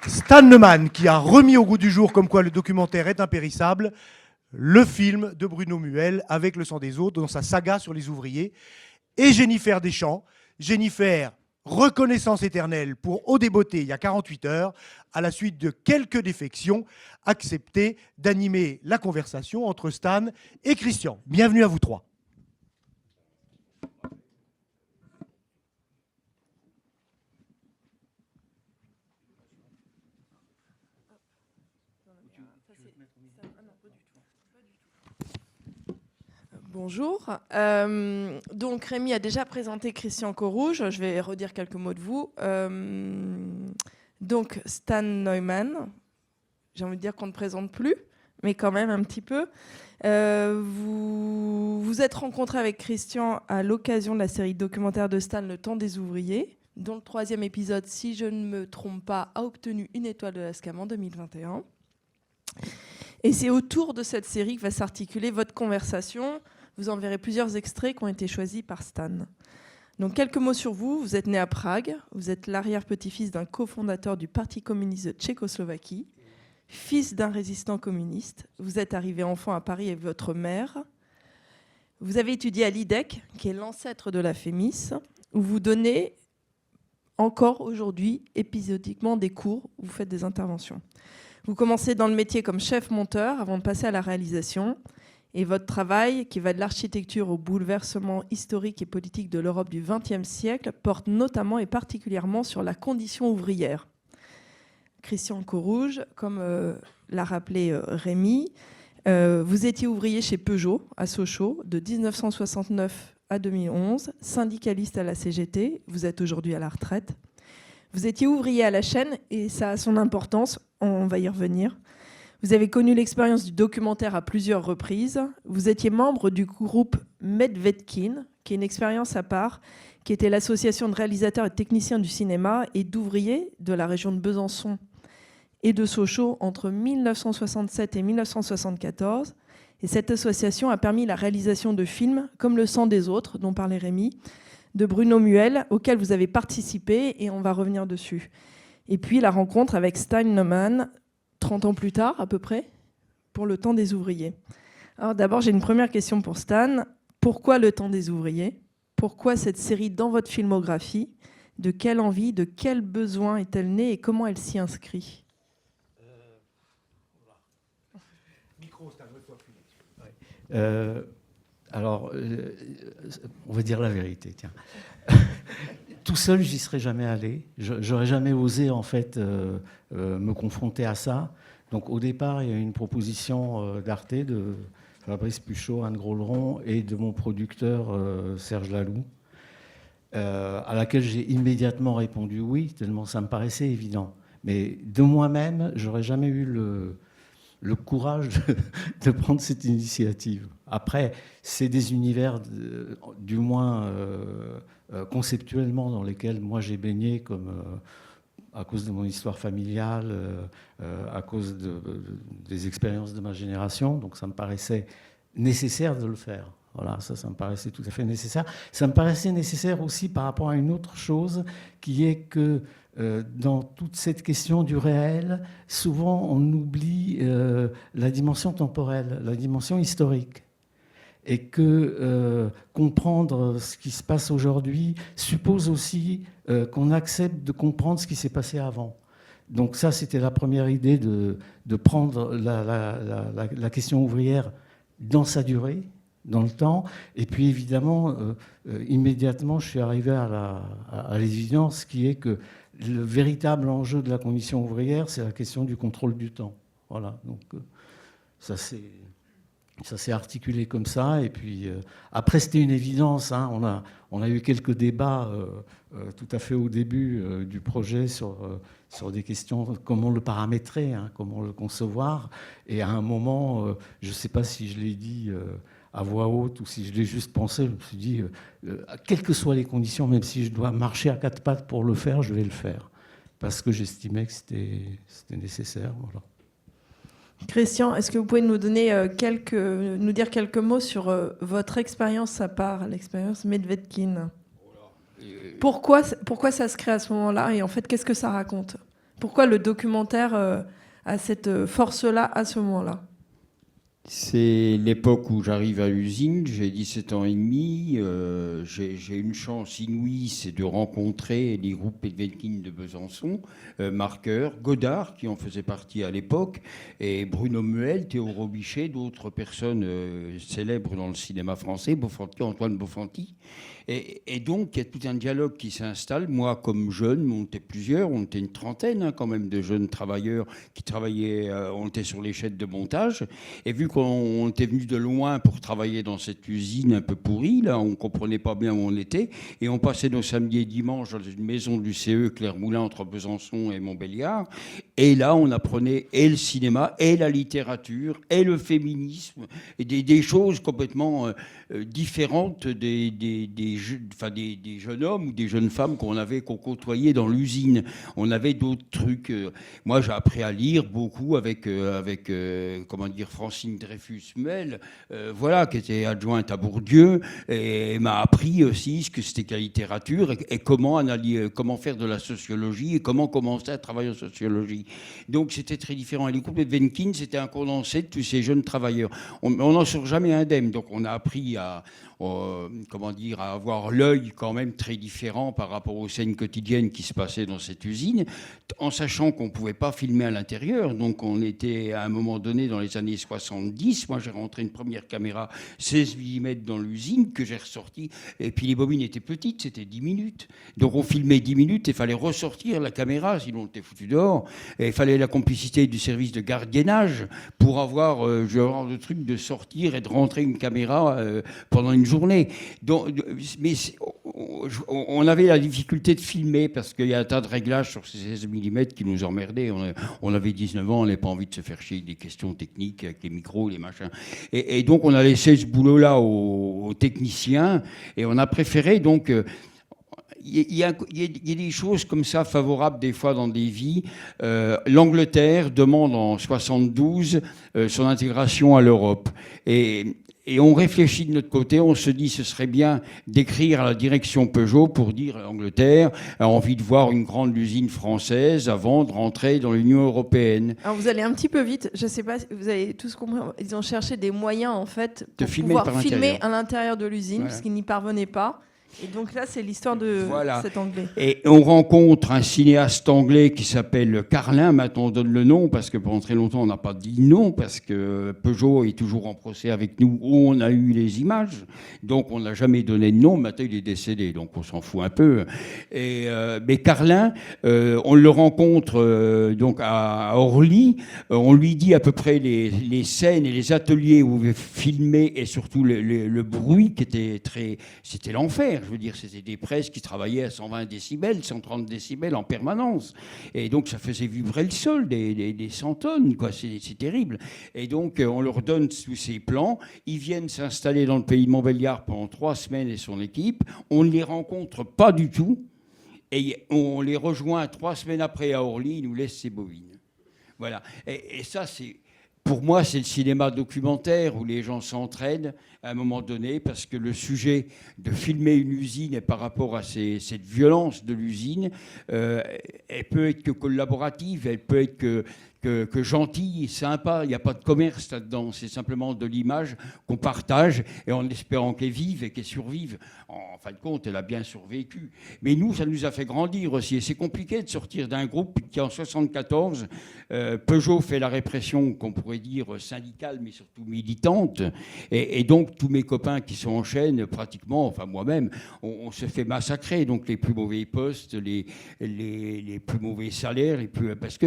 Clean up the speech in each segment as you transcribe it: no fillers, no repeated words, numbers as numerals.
Stan Neumann qui a remis au goût du jour comme quoi le documentaire est impérissable, le film de Bruno Muel avec Le sang des autres dans sa saga sur les ouvriers, et Jennifer Deschamps. Jennifer, reconnaissance éternelle pour Eau des beautés il y a 48 heures, à la suite de quelques défections, accepté d'animer la conversation entre Stan et Christian. Bienvenue à vous trois. Bonjour. Donc Rémi a déjà présenté Christian Corouge. Je vais redire quelques mots de vous. Donc Stan Neumann, j'ai envie de dire qu'on ne présente plus, mais quand même un petit peu. Vous vous êtes rencontré avec Christian à l'occasion de la série documentaire de Stan, Le temps des ouvriers, dont le 3e épisode, si je ne me trompe pas, a obtenu une étoile de la SCAM en 2021. Et c'est autour de cette série que va s'articuler votre conversation. Vous en verrez plusieurs extraits qui ont été choisis par Stan. Donc quelques mots sur vous. Vous êtes né à Prague. Vous êtes l'arrière-petit-fils d'un cofondateur du Parti communiste de Tchécoslovaquie, fils d'un résistant communiste. Vous êtes arrivé enfant à Paris avec votre mère. Vous avez étudié à l'IDEC, qui est l'ancêtre de la FEMIS, où vous donnez encore aujourd'hui épisodiquement des cours, où vous faites des interventions. Vous commencez dans le métier comme chef monteur avant de passer à la réalisation. Et votre travail, qui va de l'architecture au bouleversement historique et politique de l'Europe du XXe siècle, porte notamment et particulièrement sur la condition ouvrière. Christian Corouge, comme l'a rappelé Rémi, vous étiez ouvrier chez Peugeot à Sochaux de 1969 à 2011, syndicaliste à la CGT, vous êtes aujourd'hui à la retraite. Vous étiez ouvrier à la chaîne et ça a son importance, on va y revenir. Vous avez connu l'expérience du documentaire à plusieurs reprises. Vous étiez membre du groupe Medvedkin, qui est une expérience à part, qui était l'association de réalisateurs et de techniciens du cinéma et d'ouvriers de la région de Besançon et de Sochaux entre 1967 et 1974. Et cette association a permis la réalisation de films comme Le sang des autres, dont parlait Rémi, de Bruno Muel, auquel vous avez participé, et on va revenir dessus. Et puis la rencontre avec Stan Neumann, 30 ans plus tard, à peu près, pour Le temps des ouvriers. Alors d'abord, j'ai une première question pour Stan. Pourquoi Le temps des ouvriers ? Pourquoi cette série dans votre filmographie ? De quelle envie, de quel besoin est-elle née et comment elle s'y inscrit ? Micro, Stan, toi plus. Alors, on va dire la vérité, tiens. Tout seul, j'y serais jamais allé. J'aurais jamais osé, en fait, me confronter à ça. Donc, au départ, il y a eu une proposition d'Arte de Fabrice Puchot, Anne Grolleron et de mon producteur Serge Laloux, à laquelle j'ai immédiatement répondu oui, tellement ça me paraissait évident. Mais de moi-même, j'aurais jamais eu le courage de prendre cette initiative. Après, c'est des univers, du moins conceptuellement, dans lesquels moi j'ai baigné, comme à cause de mon histoire familiale, à cause des expériences de ma génération. Donc ça me paraissait nécessaire de le faire. Voilà, ça me paraissait tout à fait nécessaire. Ça me paraissait nécessaire aussi par rapport à une autre chose, qui est que dans toute cette question du réel, souvent on oublie la dimension temporelle, la dimension historique. Et que comprendre ce qui se passe aujourd'hui suppose aussi qu'on accepte de comprendre ce qui s'est passé avant. Donc ça, c'était la première idée de prendre la question ouvrière dans sa durée, dans le temps. Et puis évidemment, immédiatement, je suis arrivé à l'évidence qui est que le véritable enjeu de la condition ouvrière, c'est la question du contrôle du temps. Voilà, donc ça s'est articulé comme ça. Et puis après, c'était une évidence. Hein, on a eu quelques débats tout à fait au début du projet sur des questions, comment le paramétrer, hein, comment le concevoir. Et à un moment, je ne sais pas si je l'ai dit à voix haute ou si je l'ai juste pensé, je me suis dit, quelles que soient les conditions, même si je dois marcher à quatre pattes pour le faire, je vais le faire. Parce que j'estimais que c'était nécessaire. Voilà. Christian, est-ce que vous pouvez nous dire quelques mots sur votre expérience à part, l'expérience Medvedkin ? Pourquoi ça se crée à ce moment-là ? Et en fait, qu'est-ce que ça raconte ? Pourquoi le documentaire a cette force-là à ce moment-là ? C'est l'époque où j'arrive à l'usine, j'ai 17 ans et demi, j'ai une chance inouïe, c'est de rencontrer les groupes Pedvenkin de Besançon, Marqueur, Godard, qui en faisait partie à l'époque, et Bruno Muel, Théo Robichet, d'autres personnes célèbres dans le cinéma français, Bofanti, Antoine Bofanti. Et donc, il y a tout un dialogue qui s'installe. Moi, comme jeune, on était plusieurs, on était une trentaine quand même de jeunes travailleurs qui travaillaient, on était sur les chaînes de montage. Et vu qu'on était venus de loin pour travailler dans cette usine un peu pourrie, là, on ne comprenait pas bien où on était. Et on passait nos samedis et dimanches dans une maison du CE Claire-Moulin entre Besançon et Montbéliard. Et là, on apprenait et le cinéma, et la littérature, et le féminisme, et des choses complètement différentes des jeunes hommes ou des jeunes femmes qu'on côtoyait dans l'usine. On avait d'autres trucs. Moi, j'ai appris à lire beaucoup avec Francine Dreyfus-Muel, qui était adjointe à Bourdieu, et m'a appris aussi ce que c'était que la littérature et comment faire de la sociologie et comment commencer à travailler en sociologie. Donc, c'était très différent. Et les groupes de Venkin, c'était un condensé de tous ces jeunes travailleurs. On n'en sort jamais indemne. Donc, on a appris à avoir l'œil quand même très différent par rapport aux scènes quotidiennes qui se passaient dans cette usine, en sachant qu'on ne pouvait pas filmer à l'intérieur. Donc on était à un moment donné dans les années 70, moi j'ai rentré une première caméra 16 mm dans l'usine que j'ai ressortie, et puis les bobines étaient petites, c'était 10 minutes. Donc on filmait 10 minutes et il fallait ressortir la caméra, sinon on était foutu dehors. Et il fallait la complicité du service de gardiennage pour avoir le truc de sortir et de rentrer une caméra pendant une journée. Donc, mais on avait la difficulté de filmer parce qu'il y a un tas de réglages sur ces 16 mm qui nous emmerdaient. On avait 19 ans, on n'avait pas envie de se faire chier avec des questions techniques, avec les micros, les machins. Et donc, on a laissé ce boulot-là aux techniciens et on a préféré donc... Il y a des choses comme ça favorables des fois dans des vies. L'Angleterre demande en 72 son intégration à l'Europe. Et on réfléchit de notre côté, on se dit ce serait bien d'écrire à la direction Peugeot pour dire l'Angleterre a envie de voir une grande usine française avant de rentrer dans l'Union européenne. Alors vous allez un petit peu vite, je ne sais pas si vous avez tous compris, ils ont cherché des moyens en fait pour pouvoir filmer à l'intérieur de l'usine, parce qu'ils n'y parvenaient pas. Et donc là, c'est l'histoire de cet Anglais. Et on rencontre un cinéaste anglais qui s'appelle Carlin. Maintenant, on donne le nom parce que pendant très longtemps, on n'a pas dit non parce que Peugeot est toujours en procès avec nous où on a eu les images. Donc, on n'a jamais donné de nom. Maintenant, il est décédé, donc on s'en fout un peu. Mais Carlin, on le rencontre donc à Orly. On lui dit à peu près les scènes et les ateliers où il filmait et surtout le bruit qui était c'était l'enfer. Je veux dire, c'était des presses qui travaillaient à 120 décibels, 130 décibels en permanence. Et donc, ça faisait vibrer le sol, des 100 tonnes, quoi. C'est terrible. Et donc, on leur donne tous ces plans. Ils viennent s'installer dans le pays de Montbéliard pendant 3 semaines et son équipe. On ne les rencontre pas du tout. Et on les rejoint 3 semaines après à Orly. Ils nous laissent ces bobines. Voilà. Et ça, pour moi, c'est le cinéma documentaire où les gens s'entraînent à un moment donné parce que le sujet de filmer une usine et par rapport à cette violence de l'usine, elle peut être que collaborative, elle peut être que gentille, sympa. Il n'y a pas de commerce là-dedans. C'est simplement de l'image qu'on partage et en espérant qu'elle vive et qu'elle survive. En fin de compte, elle a bien survécu. Mais nous, ça nous a fait grandir aussi. Et c'est compliqué de sortir d'un groupe qui, en 1974, Peugeot fait la répression, qu'on pourrait dire syndicale, mais surtout militante. Et donc, tous mes copains qui sont en chaîne, pratiquement, enfin moi-même, on se fait massacrer. Donc, les plus mauvais postes, les plus mauvais salaires, parce que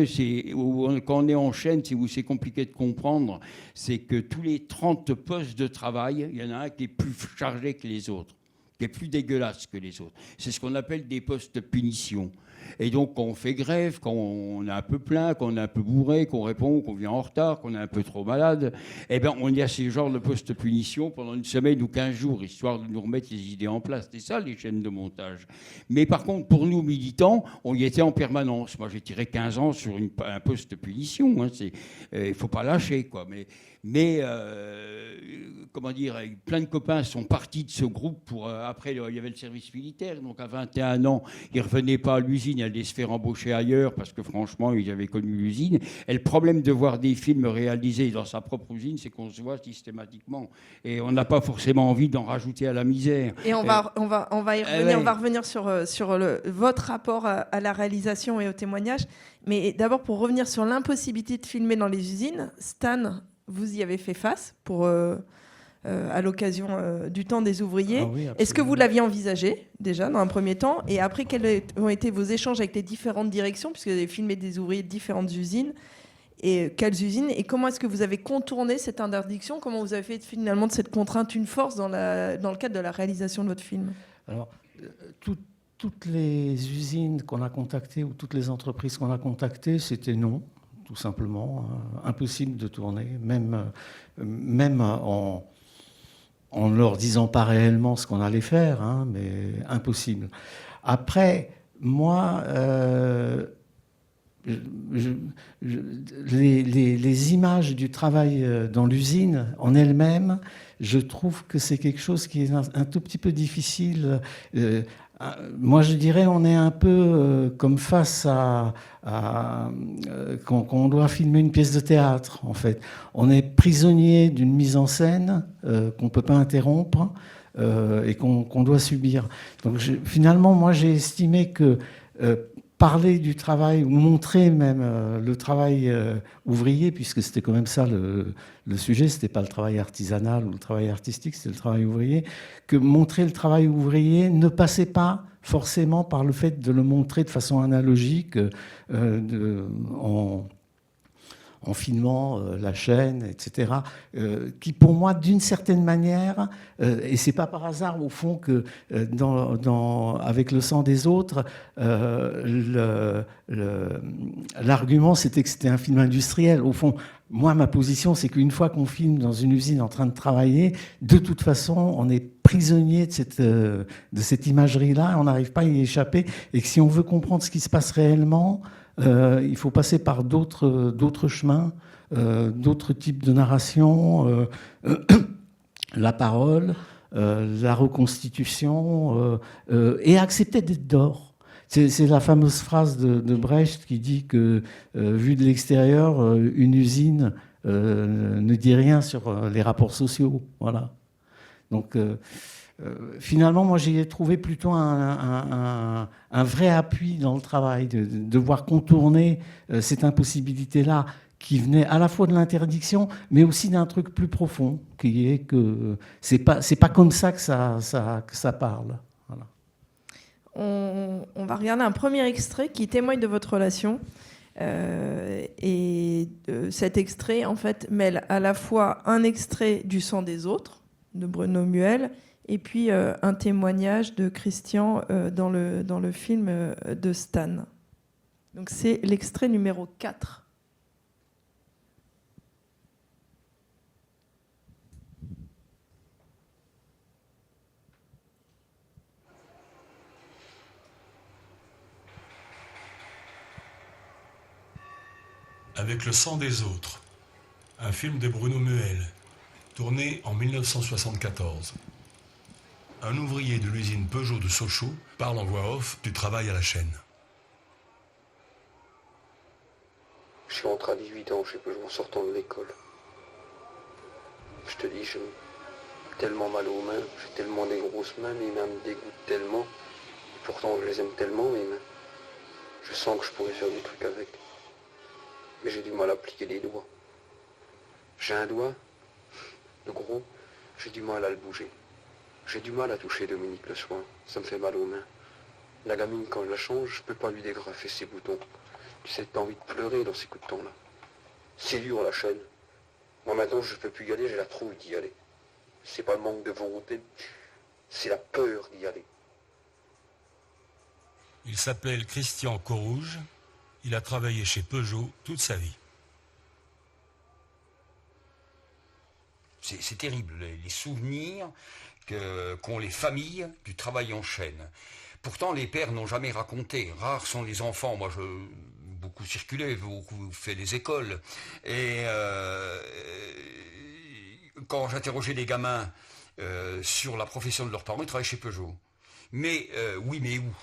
quand on est en chaîne, c'est compliqué de comprendre, c'est que tous les 30 postes de travail, il y en a un qui est plus chargé que les autres, qui est plus dégueulasse que les autres. C'est ce qu'on appelle des postes de punition. Et donc, quand on fait grève, quand on est un peu plein, quand on est un peu bourré, qu'on répond, qu'on vient en retard, qu'on est un peu trop malade, eh bien, on y a ces genres de postes de punition pendant une semaine ou 15 jours, histoire de nous remettre les idées en place. C'est ça, les chaînes de montage. Mais par contre, pour nous, militants, on y était en permanence. Moi, j'ai tiré 15 ans sur un poste de punition. Hein. Il ne faut pas lâcher, quoi. Mais comment dire, plein de copains sont partis de ce groupe pour... après, il y avait le service militaire. Donc, à 21 ans, ils ne revenaient pas à l'usine. l'usine et allaient se faire embaucher ailleurs parce que franchement, ils avaient connu l'usine. Et le problème de voir des films réalisés dans sa propre usine, c'est qu'on se voit systématiquement. Et on n'a pas forcément envie d'en rajouter à la misère. Et on va y revenir, on va revenir sur votre rapport à la réalisation et au témoignage. Mais d'abord, pour revenir sur l'impossibilité de filmer dans les usines, Stan, vous y avez fait face à l'occasion du temps des ouvriers. Ah oui, est-ce que vous l'aviez envisagé déjà dans un premier temps? Et après, quels ont été vos échanges avec les différentes directions, puisque vous avez filmé des ouvriers de différentes usines? Et quelles usines? Et comment est-ce que vous avez contourné cette interdiction? Comment vous avez fait finalement de cette contrainte une force dans le cadre de la réalisation de votre film? Alors, toutes les usines qu'on a contactées ou toutes les entreprises qu'on a contactées, c'était non, tout simplement. Impossible de tourner, même en leur disant pas réellement ce qu'on allait faire, hein, mais impossible. Après, moi, les images du travail dans l'usine en elle-même, je trouve que c'est quelque chose qui est un tout petit peu difficile. Moi, je dirais, on est un peu comme face quand on doit filmer une pièce de théâtre, en fait. On est prisonnier d'une mise en scène qu'on ne peut pas interrompre et qu'on doit subir. Donc, finalement, moi, j'ai estimé que parler du travail, ou montrer même le travail ouvrier, puisque c'était quand même ça le sujet, c'était pas le travail artisanal ou le travail artistique, c'était le travail ouvrier, que montrer le travail ouvrier ne passait pas forcément par le fait de le montrer de façon analogique en filmant la chaîne, etc., qui pour moi, d'une certaine manière, et c'est pas par hasard au fond que avec le sang des autres, l'argument c'était que c'était un film industriel. Au fond, moi, ma position, c'est qu'une fois qu'on filme dans une usine en train de travailler, de toute façon, on est prisonnier de cette imagerie-là, on n'arrive pas à y échapper, et que si on veut comprendre ce qui se passe réellement, il faut passer par d'autres chemins, d'autres types de narration, la parole, la reconstitution, et accepter d'être dehors. C'est la fameuse phrase de Brecht qui dit que, vu de l'extérieur, une usine ne dit rien sur les rapports sociaux. Voilà. Donc, finalement, moi, j'y ai trouvé plutôt un vrai appui dans le travail, de devoir contourner cette impossibilité-là qui venait à la fois de l'interdiction, mais aussi d'un truc plus profond, qui est que c'est pas comme ça que ça parle. Voilà. On va regarder un premier extrait qui témoigne de votre relation. Cet extrait, en fait, mêle à la fois un extrait du sang des autres, de Bruno Muel, et puis un témoignage de Christian dans le film de Stan. Donc c'est l'extrait numéro 4. Avec le sang des autres, un film de Bruno Muel, tourné en 1974. Un ouvrier de l'usine Peugeot de Sochaux parle en voix off du travail à la chaîne. Je suis rentré à 18 ans chez Peugeot en sortant de l'école. Je te dis, j'ai tellement mal aux mains, j'ai tellement des grosses mains, mes mains me dégoûtent tellement. Et pourtant, je les aime tellement, mes mains. Je sens que je pourrais faire des trucs avec. Mais j'ai du mal à plier les doigts. J'ai un doigt, le gros, j'ai du mal à le bouger. J'ai du mal à toucher Dominique le soir, ça me fait mal aux mains. La gamine, quand je la change, je peux pas lui dégrafer ses boutons. Tu sais, t'as envie de pleurer dans ces coups de temps-là. C'est dur, la chaîne. Moi, maintenant, je peux plus y aller, j'ai la trouille d'y aller. C'est pas le manque de volonté, c'est la peur d'y aller. Il s'appelle Christian Corouge. Il a travaillé chez Peugeot toute sa vie. C'est terrible, les souvenirs qu'ont les familles du travail en chaîne. Pourtant, les pères n'ont jamais raconté. Rares sont les enfants. Moi, beaucoup circulé, beaucoup fait des écoles. Et quand j'interrogeais les gamins sur la profession de leurs parents, ils travaillaient chez Peugeot. Mais oui, mais où?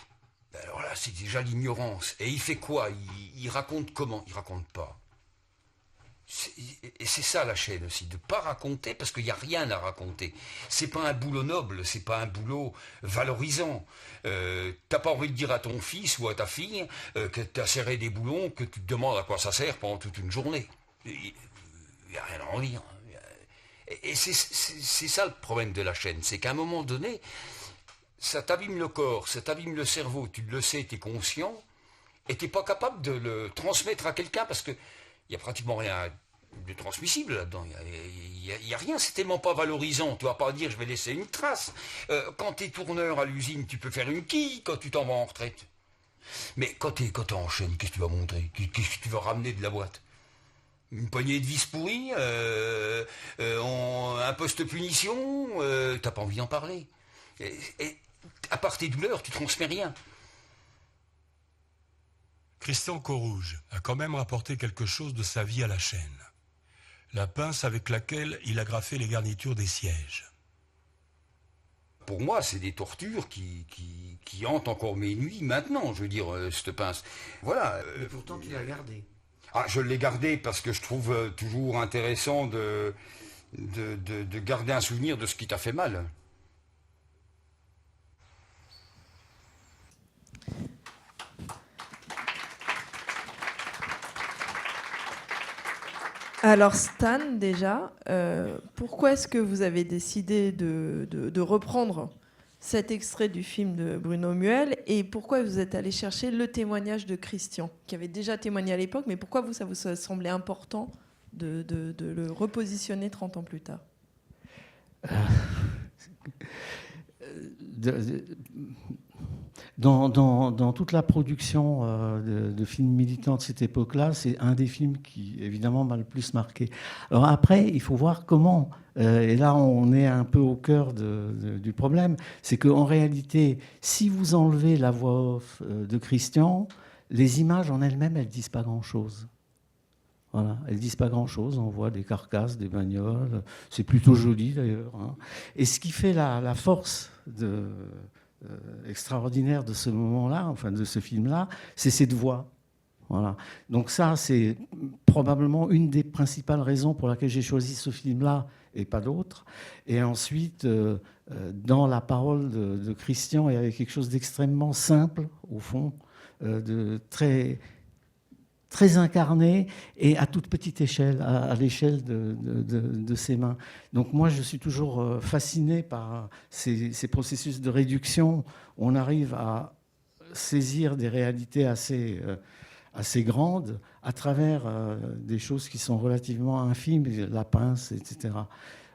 Ben alors là, c'est déjà l'ignorance. Et il fait quoi? Il raconte comment? Il raconte pas. Et c'est ça la chaîne aussi, de pas raconter parce qu'il n'y a rien à raconter. C'est pas un boulot noble, c'est pas un boulot valorisant. T'as pas envie de dire à ton fils ou à ta fille que t'as serré des boulons, que tu te demandes à quoi ça sert pendant toute une journée. Il n'y a rien à en dire. Et c'est ça le problème de la chaîne, c'est qu'à un moment donné, ça t'abîme le corps, ça t'abîme le cerveau, tu le sais, tu es conscient, et tu n'es pas capable de le transmettre à quelqu'un parce que il n'y a pratiquement rien de transmissible là-dedans. Il n'y a rien, c'est tellement pas valorisant. Tu vas pas dire je vais laisser une trace. Quand tu es tourneur à l'usine, tu peux faire une quille quand tu t'en vas en retraite. Mais quand tu es en chaîne, qu'est-ce que tu vas montrer? Qu'est-ce que tu vas ramener de la boîte? Une poignée de vis pourries, un poste punition, t'as pas envie d'en parler. Et à part tes douleurs, tu transmets rien. Christian Corouge a quand même rapporté quelque chose de sa vie à la chaîne. La pince avec laquelle il agrafait les garnitures des sièges. Pour moi, c'est des tortures qui hantent encore mes nuits maintenant, je veux dire, cette pince. Voilà. Mais pourtant, tu l'as gardée. Ah, je l'ai gardée parce que je trouve toujours intéressant de garder un souvenir de ce qui t'a fait mal. Alors Stan, déjà, pourquoi est-ce que vous avez décidé de reprendre cet extrait du film de Bruno Muel et pourquoi vous êtes allé chercher le témoignage de Christian, qui avait déjà témoigné à l'époque, mais pourquoi ça vous semblait important de le repositionner 30 ans plus tard? Dans toute la production de films militants de cette époque-là, c'est un des films qui, évidemment, m'a le plus marqué. Alors après, il faut voir comment, et là on est un peu au cœur du problème, c'est qu'en réalité, si vous enlevez la voix off de Christian, les images en elles-mêmes, elles ne disent pas grand-chose. Voilà, elles ne disent pas grand-chose, on voit des carcasses, des bagnoles, c'est plutôt joli d'ailleurs. Hein. Et ce qui fait la force extraordinaire de ce moment-là, enfin de ce film-là, c'est cette voix. Voilà. Donc ça, c'est probablement une des principales raisons pour laquelle j'ai choisi ce film-là et pas d'autres. Et ensuite, dans la parole de Christian, il y avait quelque chose d'extrêmement simple, au fond, de très incarné et à toute petite échelle, à l'échelle de ses mains. Donc moi, je suis toujours fasciné par ces processus de réduction. On arrive à saisir des réalités assez grandes à travers des choses qui sont relativement infimes, la pince, etc.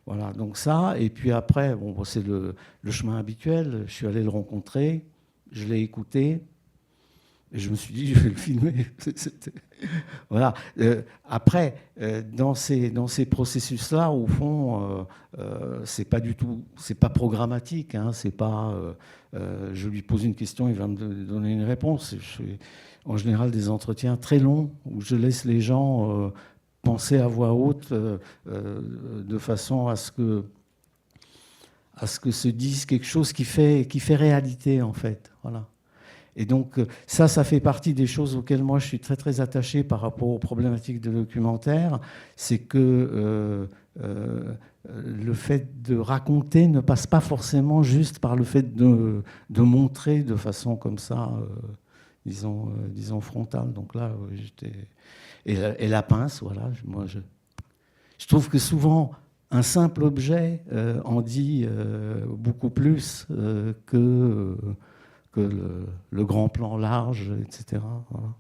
Voilà, donc ça. Et puis après, bon, c'est le chemin habituel. Je suis allé le rencontrer, je l'ai écouté. Et je me suis dit, je vais le filmer. Voilà. Après, dans ces processus-là, au fond, c'est pas du tout, c'est pas programmatique. Hein, c'est pas, je lui pose une question, il va me donner une réponse. Je fais en général des entretiens très longs où je laisse les gens penser à voix haute de façon à ce que se dise quelque chose qui fait réalité en fait. Voilà. Et donc ça fait partie des choses auxquelles moi je suis très très attaché par rapport aux problématiques de documentaire, c'est que le fait de raconter ne passe pas forcément juste par le fait de montrer de façon comme ça, disons frontale. Donc là, j'étais... Et la pince, voilà, moi je trouve que souvent un simple objet en dit beaucoup plus que le grand plan large, etc. Voilà.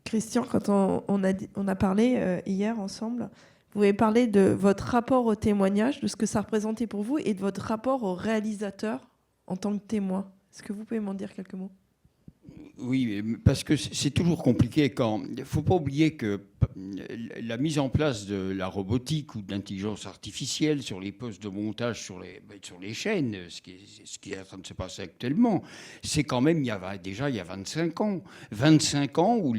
Christian, quand on a parlé hier ensemble, vous avez parlé de votre rapport au témoignage, de ce que ça représentait pour vous, et de votre rapport au réalisateur en tant que témoin. Est-ce que vous pouvez m'en dire quelques mots ? Oui, parce que c'est toujours compliqué quand... Il ne faut pas oublier que la mise en place de la robotique ou de l'intelligence artificielle sur les postes de montage sur les chaînes, ce qui est en train de se passer actuellement, c'est quand même il y a 25 ans. 25 ans où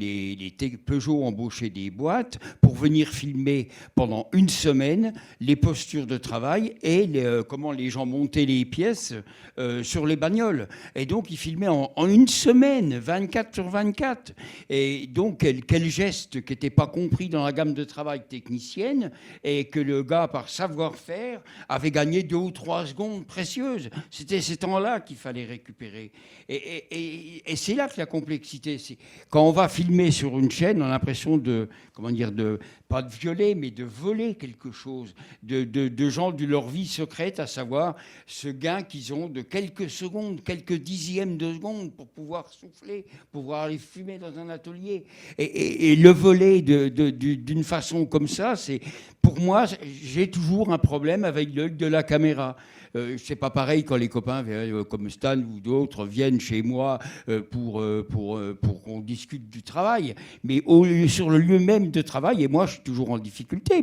Peugeot embauchaient des boîtes pour venir filmer pendant une semaine les postures de travail et comment les gens montaient les pièces sur les bagnoles. Et donc, ils filmaient en une semaine, 24 sur 24. Et donc, quel geste qui n'était pas compris dans la gamme de travail technicienne et que le gars, par savoir-faire, avait gagné 2 ou 3 secondes précieuses. C'était ces temps-là qu'il fallait récupérer. Et c'est là que la complexité, c'est quand on va filmer sur une chaîne, on a l'impression pas de violer, mais de voler quelque chose, de gens de leur vie secrète, à savoir ce gain qu'ils ont de quelques secondes, quelques dixièmes de secondes pour pouvoir souffler, pouvoir aller fumer dans un atelier. Et le voler d'une façon comme ça, pour moi, j'ai toujours un problème avec l'œil de la caméra. C'est pas pareil quand les copains comme Stan ou d'autres viennent chez moi pour qu'on discute du travail. Mais sur le lieu même de travail, et moi je suis toujours en difficulté,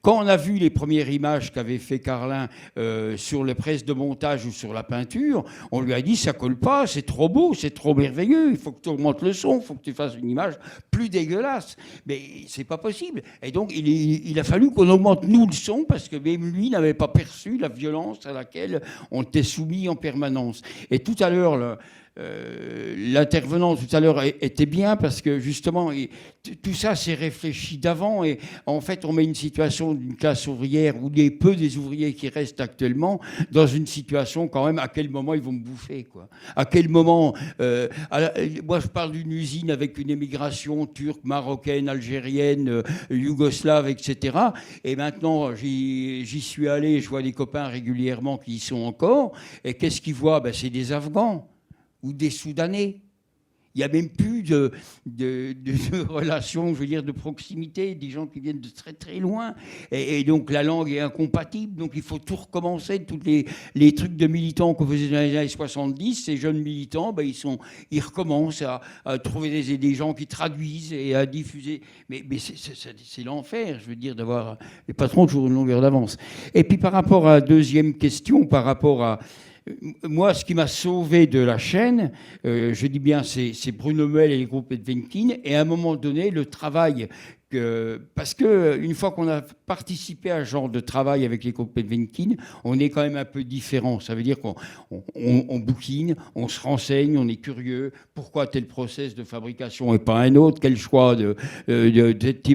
quand on a vu les premières images qu'avait fait Carlin sur les presses de montage ou sur la peinture, on lui a dit ça colle pas, c'est trop beau, c'est trop merveilleux, il faut que tu augmentes le son, il faut que tu fasses une image plus dégueulasse. Mais c'est pas possible. Et donc il a fallu qu'on augmente nous le son parce que même lui n'avait pas perçu la violence à laquelle on était soumis en permanence. Et tout à l'heure, l'intervenant tout à l'heure était bien parce que justement tout ça c'est réfléchi d'avant et en fait on met une situation d'une classe ouvrière où il y a peu des ouvriers qui restent actuellement dans une situation quand même à quel moment ils vont me bouffer quoi. À quel moment moi je parle d'une usine avec une émigration turque, marocaine, algérienne, yougoslave, etc. Et maintenant j'y suis allé, je vois des copains régulièrement qui y sont encore et qu'est-ce qu'ils voient? C'est des Afghans ou des Soudanais. Il n'y a même plus de relations, je veux dire, de proximité, des gens qui viennent de très très loin. Et donc la langue est incompatible, donc il faut tout recommencer. Tous les trucs de militants qu'on faisait dans les années 70, ces jeunes militants, ils recommencent à trouver des gens qui traduisent et à diffuser. Mais c'est l'enfer, je veux dire, d'avoir les patrons toujours une longueur d'avance. Et puis par rapport à la deuxième question, par rapport à... Moi, ce qui m'a sauvé de la chaîne, je dis bien, c'est Bruno Muel et les groupes Edvenkin, et à un moment donné, le travail... parce qu'une fois qu'on a participé à ce genre de travail avec les groupes Edvenkin, on est quand même un peu différent. Ça veut dire qu'on bouquine, on se renseigne, on est curieux. Pourquoi tel process de fabrication et pas un autre? Quel choix de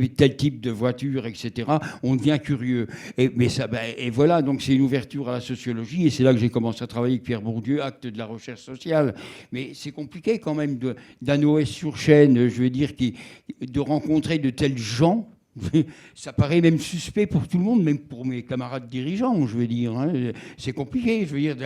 tel type de voiture, etc. On devient curieux. Et voilà, donc c'est une ouverture à la sociologie. Et c'est là que j'ai commencé à travailler avec Pierre Bourdieu, acte de la recherche sociale. Mais c'est compliqué quand même d'un OS sur chaîne, je veux dire, de rencontrer de tels gens. Ça paraît même suspect pour tout le monde, même pour mes camarades dirigeants, je veux dire. C'est compliqué, je veux dire,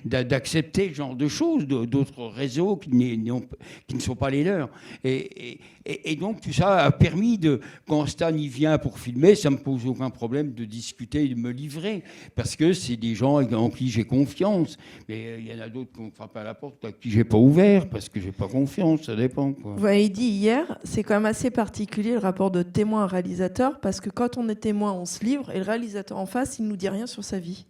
d'accepter ce genre de choses, d'autres réseaux qui ne sont pas les leurs. Et donc, tout ça a permis quand Stan y vient pour filmer, ça ne me pose aucun problème de discuter et de me livrer, parce que c'est des gens en qui j'ai confiance. Mais il y en a d'autres qui ont frappé à la porte, à qui je n'ai pas ouvert, parce que je n'ai pas confiance, ça dépend, quoi. Vous avez dit hier, c'est quand même assez particulier le rapport de témoin à réalisateur, parce que quand on est témoin, on se livre, et le réalisateur en face, il ne nous dit rien sur sa vie.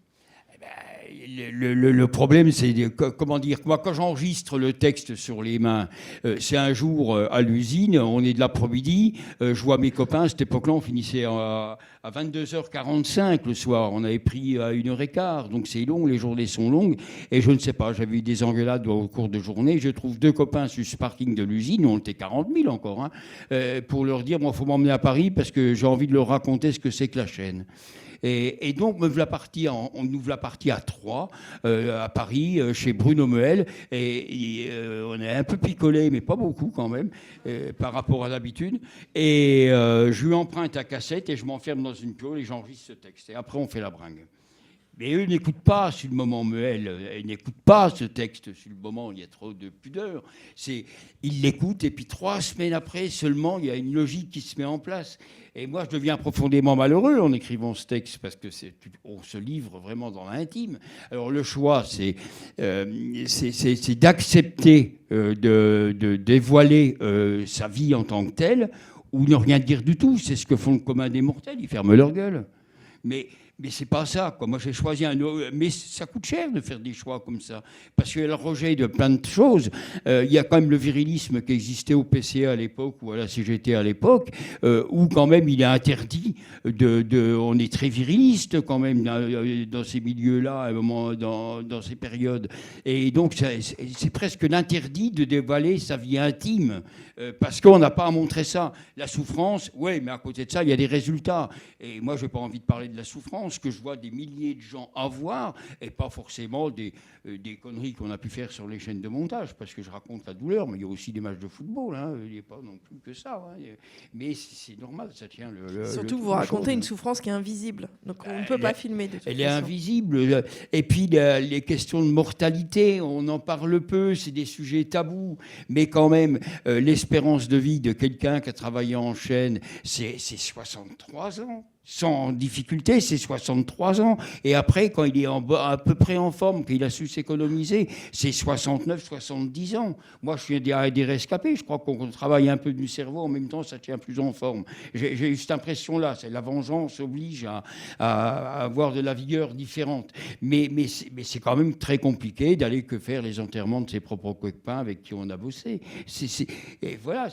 Le problème, c'est, comment dire, moi, quand j'enregistre le texte sur les mains, c'est un jour à l'usine, on est de l'après-midi, je vois mes copains, à cette époque-là, on finissait à 22h45 le soir, on avait pris à 1h15, donc c'est long, les journées sont longues, et je ne sais pas, j'avais eu des engueulades au cours de journée, je trouve 2 copains sur ce parking de l'usine, on était 40 000 encore, pour leur dire, moi, il faut m'emmener à Paris, parce que j'ai envie de leur raconter ce que c'est que la chaîne. Et donc, on ouvre la partie à 3 à Paris, chez Bruno Muel. Et on est un peu picolé, mais pas beaucoup quand même, par rapport à d'habitude. Et je lui emprunte la cassette et je m'enferme dans une piole et j'enregistre ce texte. Et après, on fait la bringue. Mais eux n'écoutent pas sur le moment Muel, ils n'écoutent pas ce texte sur le moment, il y a trop de pudeur. Ils l'écoutent et puis 3 semaines après seulement, il y a une logique qui se met en place. Et moi, je deviens profondément malheureux en écrivant ce texte parce que on se livre vraiment dans l'intime. Alors le choix, c'est d'accepter de dévoiler sa vie en tant que telle, ou ne rien dire du tout. C'est ce que font le commun des mortels, ils ferment leur gueule. Mais c'est pas ça, quoi. Moi, j'ai choisi mais ça coûte cher de faire des choix comme ça. Parce qu'il y a le rejet de plein de choses. Il y a quand même le virilisme qui existait au PCA à l'époque ou à la CGT à l'époque, où quand même il est interdit on est très viriliste quand même dans ces milieux-là, à un moment, dans ces périodes. Et donc, c'est presque l'interdit de dévoiler sa vie intime. Parce qu'on n'a pas à montrer ça. La souffrance, oui, mais à côté de ça, il y a des résultats. Et moi, je n'ai pas envie de parler de la souffrance que je vois des milliers de gens avoir, et pas forcément des conneries qu'on a pu faire sur les chaînes de montage, parce que je raconte la douleur, mais il y a aussi des matchs de football, hein. Il n'y a pas non plus que ça. Hein. Mais c'est normal, ça tient Surtout, vous racontez une souffrance qui est invisible, donc on ne peut pas filmer de toute façon. Elle est invisible. Et puis, les questions de mortalité, on en parle peu, c'est des sujets tabous, mais quand même, l'espérance de vie de quelqu'un qui a travaillé en chaîne, c'est 63 ans. Sans difficulté, c'est 63 ans. Et après, quand il est à peu près en forme, qu'il a su s'économiser, c'est 69, 70 ans. Moi, je suis des rescapés. Je crois qu'on travaille un peu du cerveau, en même temps, ça tient plus en forme. J'ai eu cette impression-là. La vengeance oblige à avoir de la vigueur différente. Mais c'est quand même très compliqué d'aller que faire les enterrements de ses propres copains avec qui on a bossé. Et voilà.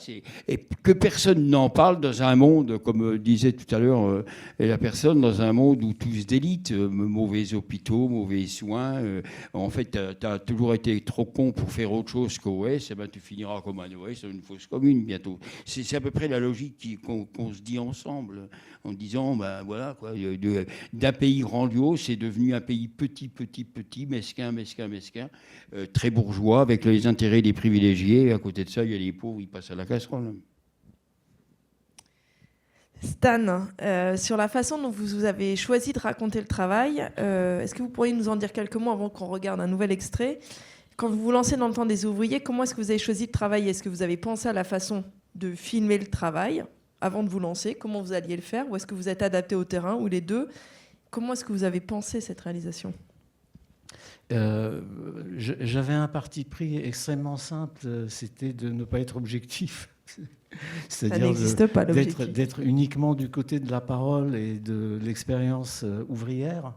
Et que personne n'en parle dans un monde, comme disait tout à l'heure... Et la personne dans un monde où tout se délite, mauvais hôpitaux, mauvais soins. En fait, tu as toujours été trop con pour faire autre chose qu'OS, et ben tu finiras comme un OS dans une fosse commune bientôt. C'est à peu près la logique qu'on se dit ensemble, en disant, ben voilà, quoi, d'un pays grandiose, c'est devenu un pays petit, mesquin, très bourgeois, avec les intérêts des privilégiés. Et à côté de ça, il y a les pauvres, ils passent à la casserole. Stan, sur la façon dont vous avez choisi de raconter le travail, est-ce que vous pourriez nous en dire quelques mots avant qu'on regarde un nouvel extrait ? Quand vous vous lancez dans le temps des ouvriers, comment est-ce que vous avez choisi de travailler ? Est-ce que vous avez pensé à la façon de filmer le travail avant de vous lancer ? Comment vous alliez le faire ? Ou est-ce que vous êtes adapté au terrain ? Ou les deux ? Comment est-ce que vous avez pensé cette réalisation ? J'avais un parti pris extrêmement simple, c'était de ne pas être objectif. C'est-à-dire d'être uniquement du côté de la parole et de l'expérience ouvrière.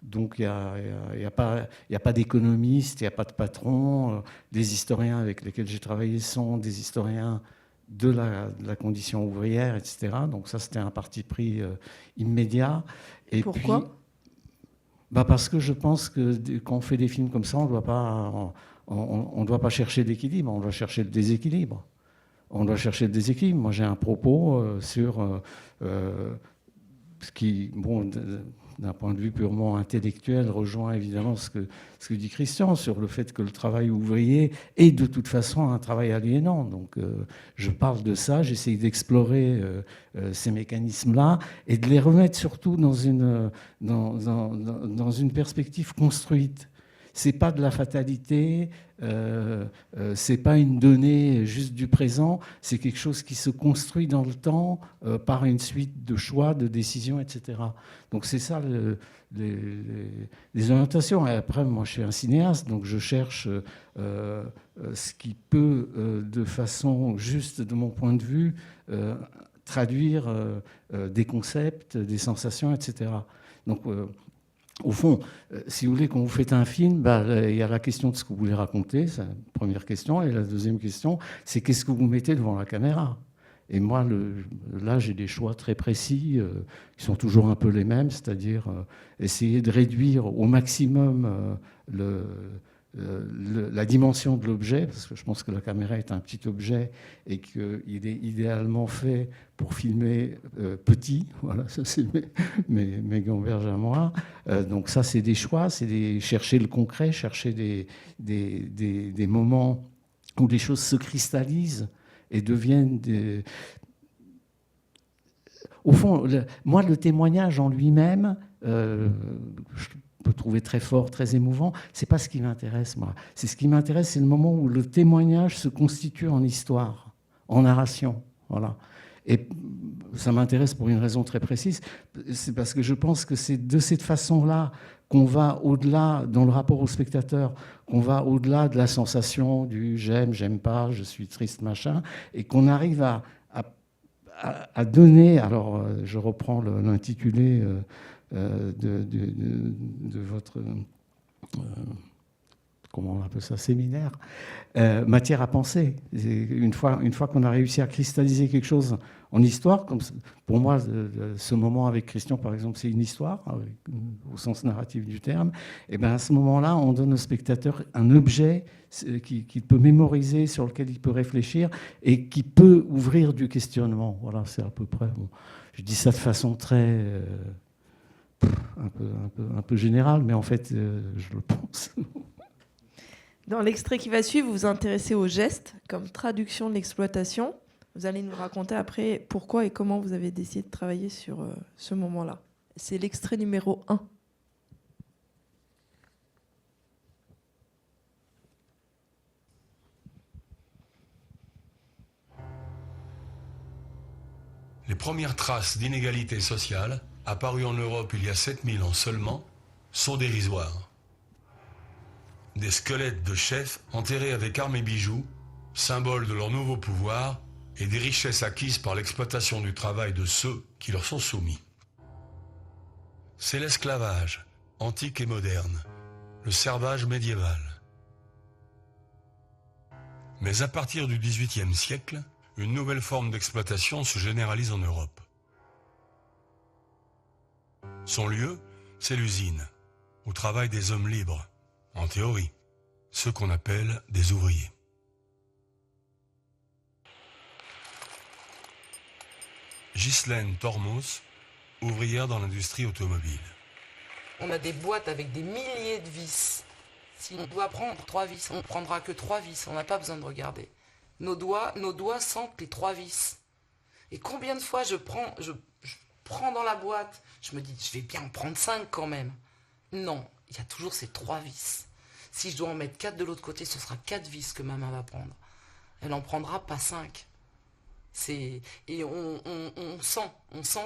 Donc il n'y a pas d'économiste, il n'y a pas de patron. Les historiens avec lesquels j'ai travaillé sont des historiens de la condition ouvrière, etc. Donc ça, c'était un parti pris immédiat. Et pourquoi ? Parce que je pense que quand on fait des films comme ça, on ne doit pas chercher l'équilibre, on doit chercher le déséquilibre. Moi, j'ai un propos sur ce qui, d'un point de vue purement intellectuel, rejoint évidemment ce que dit Christian sur le fait que le travail ouvrier est de toute façon un travail aliénant. Donc, je parle de ça, j'essaye d'explorer ces mécanismes-là et de les remettre surtout dans une perspective construite. C'est pas de la fatalité, c'est pas une donnée juste du présent, c'est quelque chose qui se construit dans le temps par une suite de choix, de décisions, etc. Donc c'est ça les orientations. Et après, moi je suis un cinéaste, donc je cherche ce qui peut, de façon juste de mon point de vue, traduire des concepts, des sensations, etc. Donc au fond, si vous voulez, quand vous faites un film, il y a la question de ce que vous voulez raconter, c'est la première question. Et la deuxième question, c'est qu'est-ce que vous mettez devant la caméra ? Et moi, là, j'ai des choix très précis qui sont toujours un peu les mêmes, c'est-à-dire essayer de réduire au maximum la dimension de l'objet, parce que je pense que la caméra est un petit objet et qu'il est idéalement fait pour filmer petit. Voilà, ça c'est mes gamberges à moi. Donc ça, c'est des choix, c'est chercher le concret, chercher des moments où les choses se cristallisent et deviennent des... Au fond, moi, le témoignage en lui-même, je peux trouver très fort, très émouvant, c'est pas ce qui m'intéresse, moi. Ce qui m'intéresse, c'est le moment où le témoignage se constitue en histoire, en narration. Voilà. Et ça m'intéresse pour une raison très précise. C'est parce que je pense que c'est de cette façon-là qu'on va au-delà, dans le rapport au spectateur, qu'on va au-delà de la sensation du j'aime, j'aime pas, je suis triste, machin, et qu'on arrive à donner, alors je reprends l'intitulé de votre... comment on appelle ça, séminaire, matière à penser. Une fois qu'on a réussi à cristalliser quelque chose en histoire, comme pour moi, ce moment avec Christian, par exemple, c'est une histoire, au sens narratif du terme, et bien à ce moment-là, on donne au spectateur un objet qu'il peut mémoriser, sur lequel il peut réfléchir, et qui peut ouvrir du questionnement. Voilà, c'est à peu près... Bon, je dis ça de façon très... un peu générale, mais en fait, je le pense. Dans l'extrait qui va suivre, vous vous intéressez au geste comme traduction de l'exploitation. Vous allez nous raconter après pourquoi et comment vous avez décidé de travailler sur ce moment-là. C'est l'extrait numéro 1. Les premières traces d'inégalité sociale, apparues en Europe il y a 7000 ans seulement, sont dérisoires. Des squelettes de chefs enterrés avec armes et bijoux, symboles de leur nouveau pouvoir et des richesses acquises par l'exploitation du travail de ceux qui leur sont soumis. C'est l'esclavage, antique et moderne, le servage médiéval. Mais à partir du XVIIIe siècle, une nouvelle forme d'exploitation se généralise en Europe. Son lieu, c'est l'usine, où travaillent des hommes libres, en théorie, ceux qu'on appelle des ouvriers. Ghislaine Tormos, ouvrière dans l'industrie automobile. On a des boîtes avec des milliers de vis. Si on doit prendre 3 vis, on ne prendra que 3 vis, on n'a pas besoin de regarder. Nos doigts sentent les 3 vis. Et combien de fois je prends dans la boîte, je me dis, je vais bien en prendre 5 quand même. Non, il y a toujours ces 3 vis. Si je dois en mettre 4 de l'autre côté, ce sera 4 vis que ma main va prendre. Elle n'en prendra pas 5. Et on sent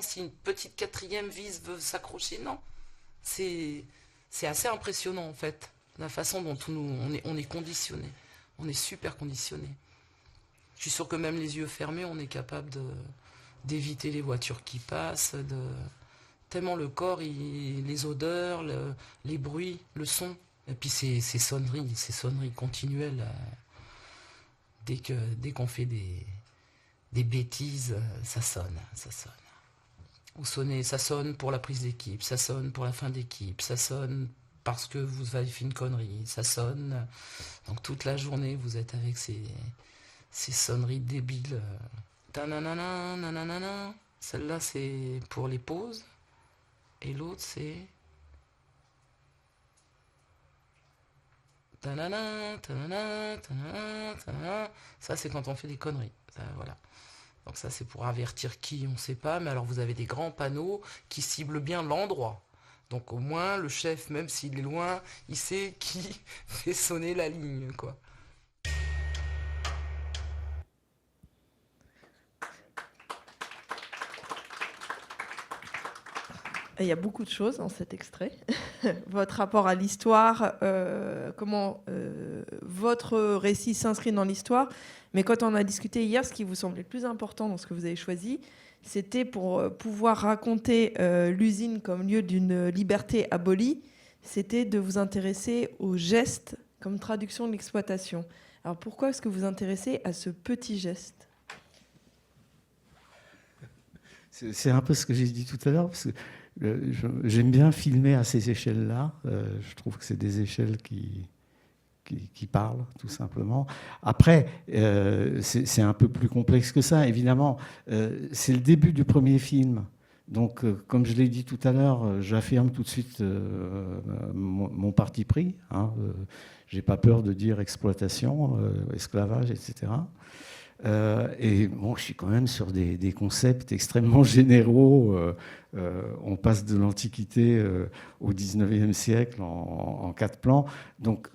si une petite 4e vis veut s'accrocher. Non, c'est assez impressionnant en fait, la façon dont on est conditionné. On est super conditionné. Je suis sûr que même les yeux fermés, on est capable d'éviter les voitures qui passent, tellement le corps, les odeurs, les bruits, le son, et puis ces sonneries continuelles. Dès qu'on fait des bêtises, ça sonne. Ça sonne pour la prise d'équipe, ça sonne pour la fin d'équipe, ça sonne parce que vous avez fait une connerie, ça sonne. Donc toute la journée, vous êtes avec ces sonneries débiles. Tananana, nananana. Celle-là, c'est pour les pauses. Et l'autre, c'est... Tanana, tanana, tanana, tanana. Ça, c'est quand on fait des conneries. Ça, voilà. Donc ça, c'est pour avertir qui, on ne sait pas. Mais alors, vous avez des grands panneaux qui ciblent bien l'endroit. Donc au moins, le chef, même s'il est loin, il sait qui fait sonner la ligne, quoi. Il y a beaucoup de choses dans cet extrait. Votre rapport à l'histoire, comment votre récit s'inscrit dans l'histoire. Mais quand on a discuté hier, ce qui vous semblait le plus important dans ce que vous avez choisi, c'était pour pouvoir raconter l'usine comme lieu d'une liberté abolie, c'était de vous intéresser aux gestes comme traduction de l'exploitation. Alors pourquoi est-ce que vous vous intéressez à ce petit geste ? C'est un peu ce que j'ai dit tout à l'heure, parce que j'aime bien filmer à ces échelles-là. Je trouve que c'est des échelles qui parlent, tout simplement. Après, c'est un peu plus complexe que ça, évidemment. C'est le début du premier film. Donc, comme je l'ai dit tout à l'heure, j'affirme tout de suite mon parti pris. Je n'ai pas peur de dire exploitation, esclavage, etc. Et bon, je suis quand même sur des concepts extrêmement généraux. On passe de l'Antiquité au XIXe siècle en 4 plans. Donc,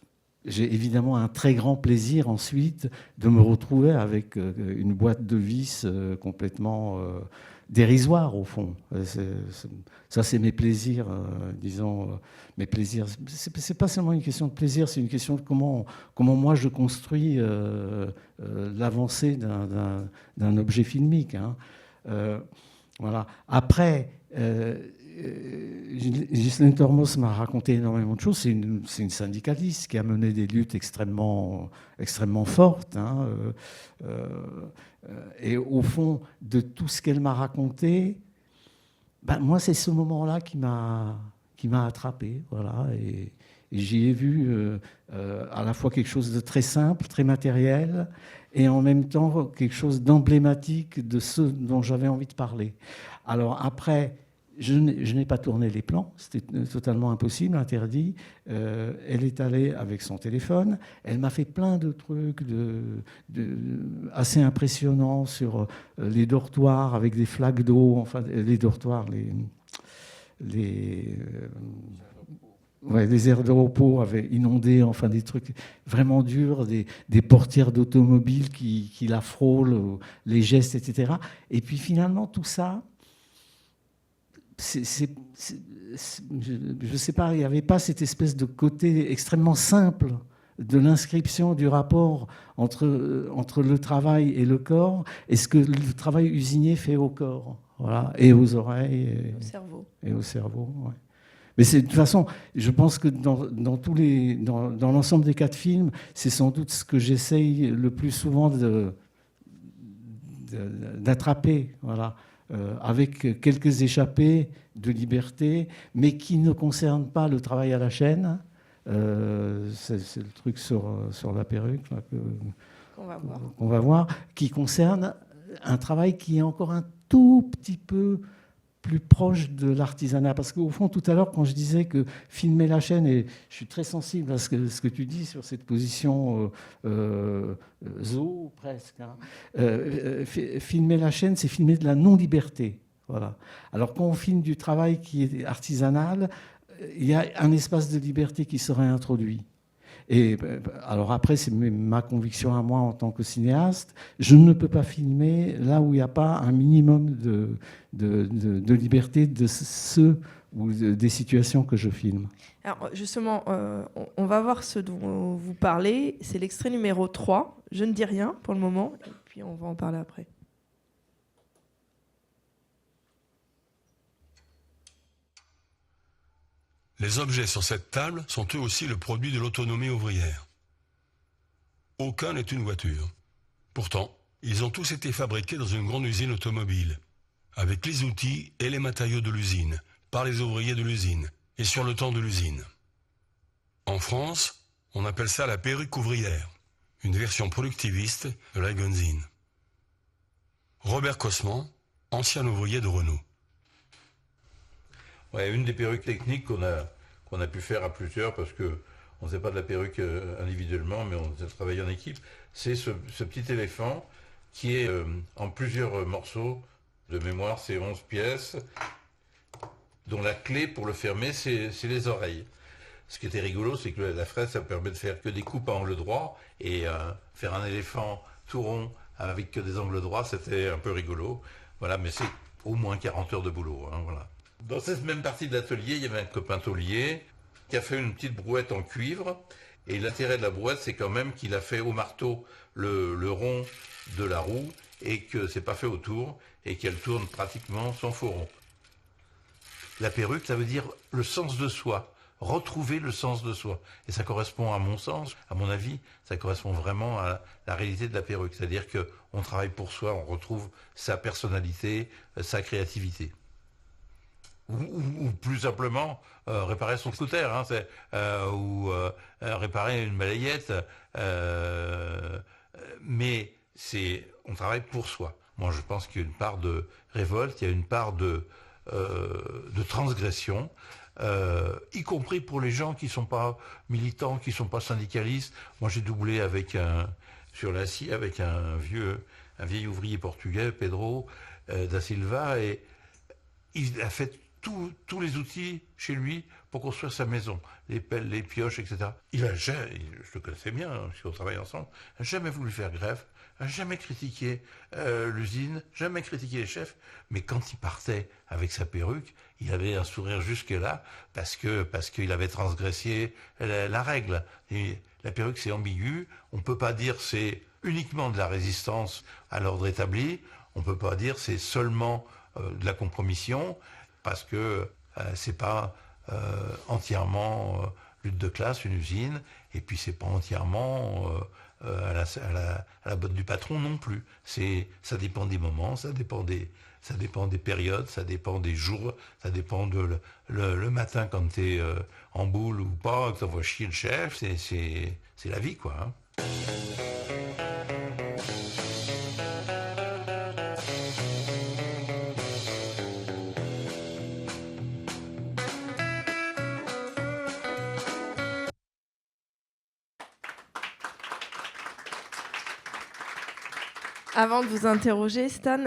j'ai évidemment un très grand plaisir ensuite de me retrouver avec une boîte de vis complètement dérisoire au fond. Ça, c'est mes plaisirs, disons. Mes plaisirs. C'est pas seulement une question de plaisir, c'est une question de comment moi je construis l'avancée d'un objet filmique. Hein. Voilà. Après, Ghislaine Tormos m'a raconté énormément de choses. C'est une syndicaliste qui a mené des luttes extrêmement fortes. Hein. Et au fond, de tout ce qu'elle m'a raconté, moi, c'est ce moment-là qui m'a attrapé. Voilà. Et j'y ai vu à la fois quelque chose de très simple, très matériel, et en même temps quelque chose d'emblématique de ce dont j'avais envie de parler. Alors après, je n'ai pas tourné les plans, c'était totalement impossible, interdit. Elle est allée avec son téléphone, elle m'a fait plein de trucs assez impressionnants sur les dortoirs avec des flaques d'eau, enfin les dortoirs, les aires de repos avaient inondé, enfin des trucs vraiment durs, des portières d'automobiles qui la frôlent, les gestes, etc. Et puis finalement, tout ça, je ne sais pas, il n'y avait pas cette espèce de côté extrêmement simple de l'inscription du rapport entre le travail et le corps, et ce que le travail usinier fait au corps, voilà, et aux oreilles, et au cerveau. Ouais. Mais de toute façon, je pense que dans l'ensemble des 4 films, c'est sans doute ce que j'essaye le plus souvent d'attraper, voilà, avec quelques échappées de liberté, mais qui ne concernent pas le travail à la chaîne. C'est le truc sur la perruque là, qu'on va voir, qui concerne un travail qui est encore un tout petit peu plus proche de l'artisanat. Parce qu'au fond, tout à l'heure, quand je disais que filmer la chaîne, et je suis très sensible à ce que tu dis sur cette position zoo, presque. Hein. Filmer la chaîne, c'est filmer de la non-liberté. Voilà. Alors quand on filme du travail qui est artisanal, il y a un espace de liberté qui serait introduit. Et alors après, c'est ma conviction à moi en tant que cinéaste, je ne peux pas filmer là où il n'y a pas un minimum de liberté de ceux ou des situations que je filme. Alors justement, on va voir ce dont vous parlez. C'est l'extrait numéro 3. Je ne dis rien pour le moment, et puis on va en parler après. Les objets sur cette table sont eux aussi le produit de l'autonomie ouvrière. Aucun n'est une voiture. Pourtant, ils ont tous été fabriqués dans une grande usine automobile, avec les outils et les matériaux de l'usine, par les ouvriers de l'usine, et sur le temps de l'usine. En France, on appelle ça la perruque ouvrière, une version productiviste de la Gunzine. Robert Cosman, ancien ouvrier de Renault. Ouais, une des perruques techniques qu'on a pu faire à plusieurs, parce qu'on ne faisait pas de la perruque individuellement, mais on travaillé en équipe, c'est ce petit éléphant qui est en plusieurs morceaux. De mémoire, c'est 11 pièces, dont la clé pour le fermer, c'est les oreilles. Ce qui était rigolo, c'est que la fraise, ça permet de faire que des coupes à angle droit, et faire un éléphant tout rond avec que des angles droits, c'était un peu rigolo. Voilà, mais c'est au moins 40 heures de boulot. Hein, voilà. Dans cette même partie de l'atelier, il y avait un copain taulier qui a fait une petite brouette en cuivre. Et l'intérêt de la brouette, c'est quand même qu'il a fait au marteau le rond de la roue et que c'est pas fait autour et qu'elle tourne pratiquement sans faux rond. La perruque, ça veut dire le sens de soi, retrouver le sens de soi. Et ça correspond à mon sens, à mon avis, ça correspond vraiment à la réalité de la perruque. C'est-à-dire qu'on travaille pour soi, on retrouve sa personnalité, sa créativité. Ou plus simplement réparer son scooter, hein, ou réparer une balayette. Mais on travaille pour soi. Moi, je pense qu'il y a une part de révolte, il y a une part de transgression, y compris pour les gens qui ne sont pas militants, qui ne sont pas syndicalistes. Moi, j'ai doublé sur l'acier avec un vieil ouvrier portugais, Pedro da Silva, et il a fait tous les outils chez lui pour construire sa maison, les pelles, les pioches, etc. Je le connaissais bien, si on travaille ensemble, n'a jamais voulu faire grève, n'a jamais critiqué l'usine, jamais critiqué les chefs, mais quand il partait avec sa perruque, il avait un sourire jusque-là parce qu'il avait transgressé la règle. Et la perruque, c'est ambigu. On ne peut pas dire c'est uniquement de la résistance à l'ordre établi. On ne peut pas dire c'est seulement de la compromission parce que c'est pas entièrement lutte de classe, une usine, et puis c'est pas entièrement à la botte du patron non plus. Ça dépend des moments, ça dépend des périodes, ça dépend des jours, ça dépend le matin quand tu es en boule ou pas, que tu envoies chier le chef, c'est la vie, quoi. Hein. Avant de vous interroger, Stan,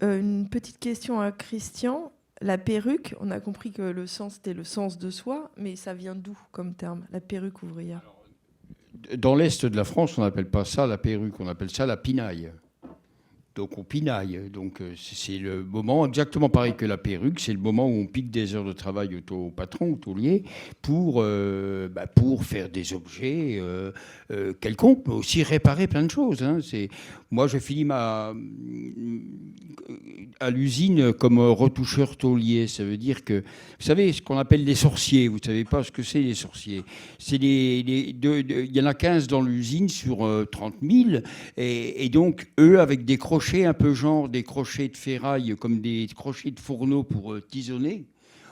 une petite question à Christian. La perruque, on a compris que le sens, c'était le sens de soi, mais ça vient d'où comme terme, la perruque ouvrière? Dans l'Est de la France, on n'appelle pas ça la perruque, on appelle ça la pinaille. Donc on pinaille. Donc c'est le moment exactement pareil que la perruque. C'est le moment où on pique des heures de travail au patron, au taulier, pour faire des objets quelconques, mais aussi réparer plein de choses. Hein. Moi, je finis à l'usine comme retoucheur taulier. Ça veut dire que, vous savez, ce qu'on appelle les sorciers. Vous ne savez pas ce que c'est, les sorciers. Il y en a 15 dans l'usine sur 30 000. Et donc, eux, avec des crochets un peu genre des crochets de ferraille, comme des crochets de fourneau pour tisonner,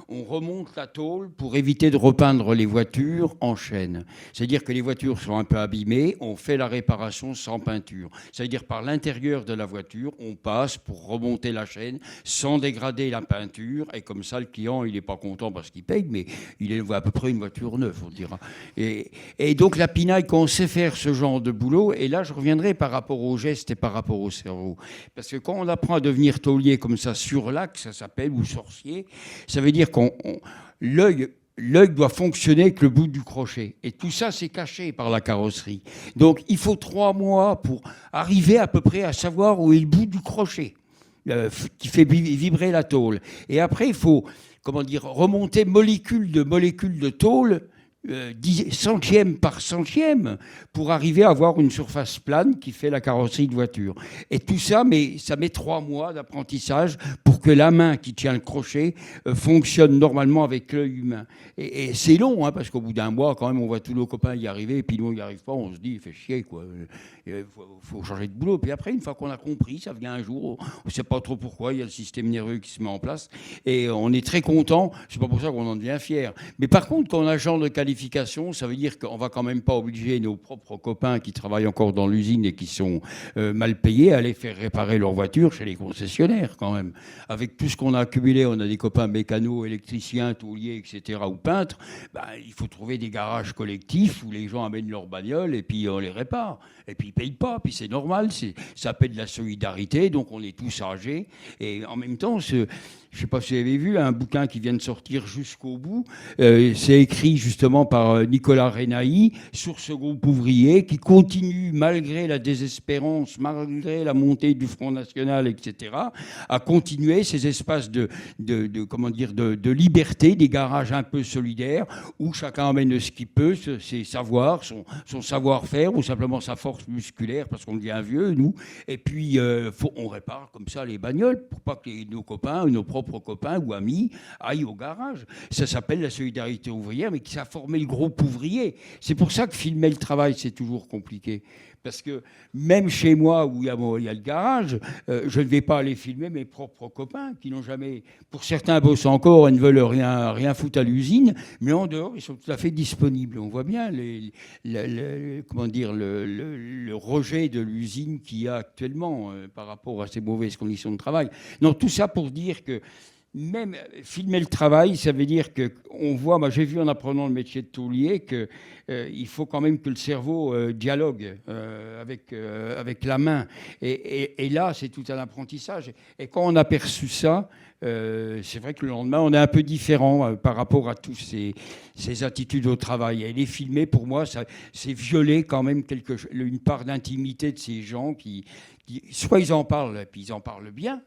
on remonte la tôle pour éviter de repeindre les voitures en chaîne. C'est-à-dire que les voitures sont un peu abîmées, on fait la réparation sans peinture. C'est-à-dire par l'intérieur de la voiture, on passe pour remonter la chaîne sans dégrader la peinture. Et comme ça, le client, il n'est pas content parce qu'il paye, mais il voit à peu près une voiture neuve, on dira. Et donc la pinaille, quand on sait faire ce genre de boulot, et là je reviendrai par rapport au geste et par rapport au cerveau. Parce que quand on apprend à devenir taulier comme ça sur l'axe, ça s'appelle, ou sorcier, ça veut dire l'œil doit fonctionner avec le bout du crochet. Et tout ça, c'est caché par la carrosserie. Donc, il faut 3 mois pour arriver à peu près à savoir où est le bout du crochet qui fait vibrer la tôle. Et après, il faut, remonter molécule de tôle, centième par centième, pour arriver à avoir une surface plane qui fait la carrosserie de voiture. Et tout ça, ça met 3 mois d'apprentissage pour que la main qui tient le crochet fonctionne normalement avec l'œil humain. Et c'est long, hein, parce qu'au bout d'un mois, quand même, on voit tous nos copains y arriver, et puis nous, on n'y arrive pas, on se dit, il fait chier, quoi. Il faut changer de boulot. Puis après, une fois qu'on a compris, ça vient un jour, on ne sait pas trop pourquoi, il y a le système nerveux qui se met en place, et on est très content. C'est pas pour ça qu'on en devient fier. Mais par contre, quand on a ce genre de qualification, ça veut dire qu'on va quand même pas obliger nos propres copains qui travaillent encore dans l'usine et qui sont mal payés à aller faire réparer leur voiture chez les concessionnaires, quand même. Avec tout ce qu'on a accumulé, on a des copains mécanos, électriciens, tauliers, etc., ou peintres, il faut trouver des garages collectifs où les gens amènent leurs bagnoles et puis on les répare. Et puis ils ne payent pas, puis c'est normal, ça appelle de la solidarité, donc on est tous âgés. Et en même temps, je ne sais pas si vous avez vu un bouquin qui vient de sortir jusqu'au bout, c'est écrit justement par Nicolas Renaï sur ce groupe ouvrier qui continue, malgré la désespérance, malgré la montée du Front National, etc., à continuer ces espaces de liberté, des garages un peu solidaires, où chacun amène ce qu'il peut, ses savoirs, son savoir-faire, ou simplement sa force musculaire, parce qu'on devient vieux, nous. Et puis, on répare comme ça les bagnoles, pour pas que nos copains, nos propres copains ou amis aillent au garage. Ça s'appelle la solidarité ouvrière, mais qui ça a formé le groupe ouvrier. C'est pour ça que filmer le travail, c'est toujours compliqué. Parce que même chez moi, où il y a le garage, je ne vais pas aller filmer mes propres copains qui n'ont jamais... Pour certains bossent encore et ne veulent rien foutre à l'usine, mais en dehors, ils sont tout à fait disponibles. On voit bien le rejet de l'usine qu'il y a actuellement par rapport à ces mauvaises conditions de travail. Donc tout ça pour dire que même filmer le travail, ça veut dire qu'on voit, moi j'ai vu en apprenant le métier de taulier qu'il faut quand même que le cerveau dialogue avec la main. Et là, c'est tout un apprentissage. Et quand on a perçu ça, c'est vrai que le lendemain, on est un peu différent par rapport à tous ces attitudes au travail. Et les filmer, pour moi, c'est violer quand même une part d'intimité de ces gens qui soit ils en parlent, puis ils en parlent bien.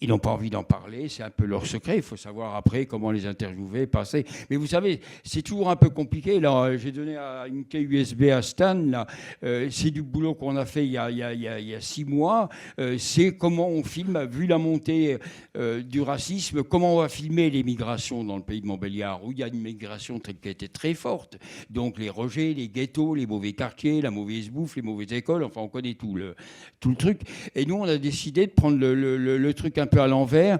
Ils n'ont pas envie d'en parler, c'est un peu leur secret. Il faut savoir après comment les interviewer, passer. Mais vous savez, c'est toujours un peu compliqué. Là, j'ai donné une clé USB à Stan. Là, c'est du boulot qu'on a fait il y a 6 mois. C'est comment on filme, vu la montée du racisme, comment on va filmer les migrations dans le pays de Montbéliard, où il y a une migration qui a été très forte. Donc les rejets, les ghettos, les mauvais quartiers, la mauvaise bouffe, les mauvaises écoles. Enfin, on connaît tout le truc. Et nous, on a décidé de prendre le truc un peu à l'envers,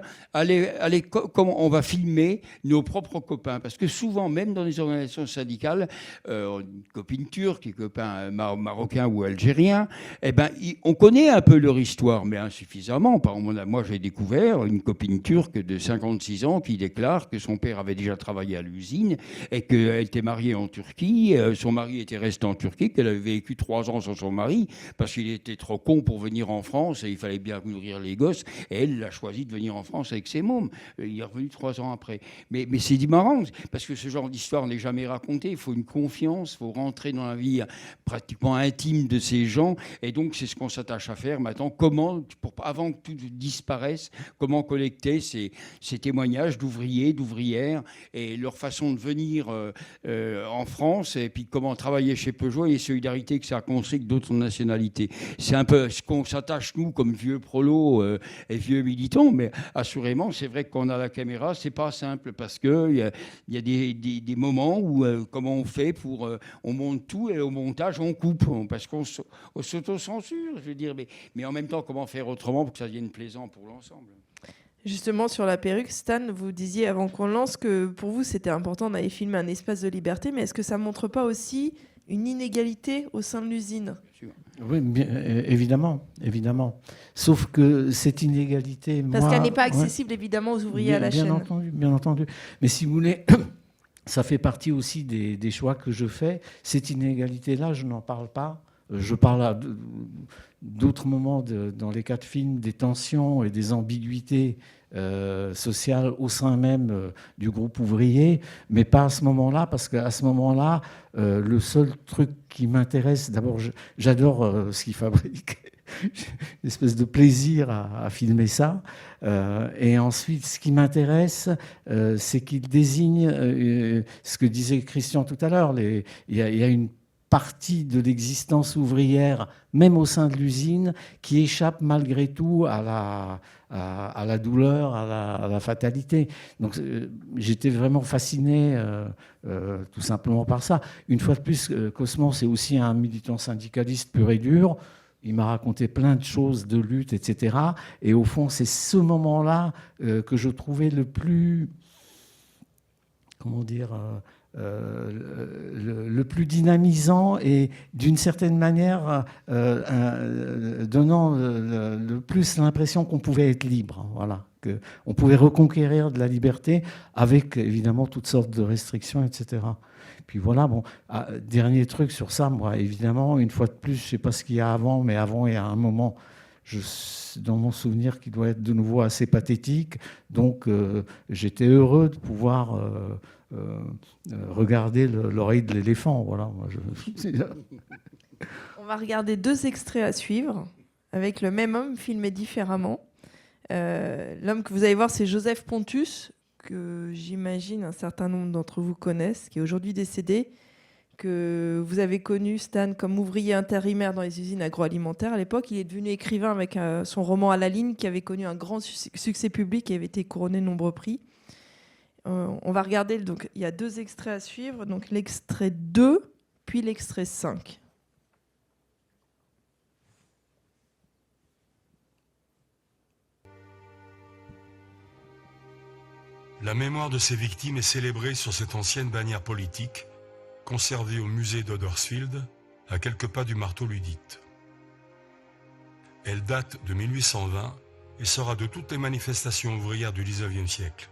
comment on va filmer nos propres copains. Parce que souvent, même dans les organisations syndicales, une copine turque, un copain marocain ou algérien, eh ben, on connaît un peu leur histoire, mais insuffisamment. Par exemple, moi, j'ai découvert une copine turque de 56 ans qui déclare que son père avait déjà travaillé à l'usine et qu'elle était mariée en Turquie. Son mari était resté en Turquie, qu'elle avait vécu 3 ans sans son mari parce qu'il était trop con pour venir en France et il fallait bien nourrir les gosses. Et elle a choisi de venir en France avec ses mômes. Il est revenu 3 ans après. Mais c'est marrant, parce que ce genre d'histoire n'est jamais raconté. Il faut une confiance, il faut rentrer dans la vie pratiquement intime de ces gens. Et donc, c'est ce qu'on s'attache à faire maintenant. Comment, avant que tout disparaisse, comment collecter ces témoignages d'ouvriers, d'ouvrières et leur façon de venir en France, et puis comment travailler chez Peugeot et les solidarités que ça a construit avec d'autres nationalités. C'est un peu ce qu'on s'attache, nous, comme vieux prolos et vieux militants, mais assurément, c'est vrai que quand on a la caméra, c'est pas simple parce qu'il y a des moments où, comment on fait pour... on monte tout et au montage, on coupe parce qu'on s'auto-censure, je veux dire. Mais en même temps, comment faire autrement pour que ça devienne plaisant pour l'ensemble? Justement, sur la perruque, Stan, vous disiez avant qu'on lance que pour vous, c'était important d'aller filmer un espace de liberté, mais est-ce que ça ne montre pas aussi une inégalité au sein de l'usine ? Oui, bien, évidemment. Sauf que cette inégalité... Parce qu'elle n'est pas accessible, évidemment, aux ouvriers à la chaîne. Bien entendu. Mais si vous voulez, ça fait partie aussi des choix que je fais. Cette inégalité-là, je n'en parle pas. Je parle à d'autres moments, dans les cas de films, des tensions et des ambiguïtés sociales au sein même du groupe ouvrier, mais pas à ce moment-là, parce qu'à ce moment-là, le seul truc qui m'intéresse, d'abord, j'adore ce qu'ils fabriquent, une espèce de plaisir à filmer ça, et ensuite, ce qui m'intéresse, c'est qu'ils désignent ce que disait Christian tout à l'heure, il y a une partie de l'existence ouvrière, même au sein de l'usine, qui échappe malgré tout à la douleur, à la fatalité. Donc j'étais vraiment fasciné tout simplement par ça. Une fois de plus, Cosman, c'est aussi un militant syndicaliste pur et dur. Il m'a raconté plein de choses de lutte, etc. Et au fond, c'est ce moment-là que je trouvais le plus... Comment dire le plus dynamisant et d'une certaine manière donnant le plus l'impression qu'on pouvait être libre, voilà, qu'on pouvait reconquérir de la liberté avec évidemment toutes sortes de restrictions, etc. Puis voilà, bon, dernier truc sur ça, moi évidemment, une fois de plus, je ne sais pas ce qu'il y a avant, mais avant il y a un moment, dans mon souvenir qui doit être de nouveau assez pathétique, donc j'étais heureux de pouvoir... regarder l'oreille de l'éléphant. Voilà. On va regarder 2 extraits à suivre, avec le même homme filmé différemment. L'homme que vous allez voir, c'est Joseph Pontus, que j'imagine un certain nombre d'entre vous connaissent, qui est aujourd'hui décédé, que vous avez connu, Stan, comme ouvrier intérimaire dans les usines agroalimentaires. À l'époque, il est devenu écrivain avec son roman « À la ligne », qui avait connu un grand succès public et avait été couronné de nombreux prix. On va regarder, donc il y a 2 extraits à suivre, donc l'extrait 2, puis l'extrait 5. La mémoire de ces victimes est célébrée sur cette ancienne bannière politique, conservée au musée d'Huddersfield, à quelques pas du marteau ludite. Elle date de 1820 et sera de toutes les manifestations ouvrières du XIXe siècle.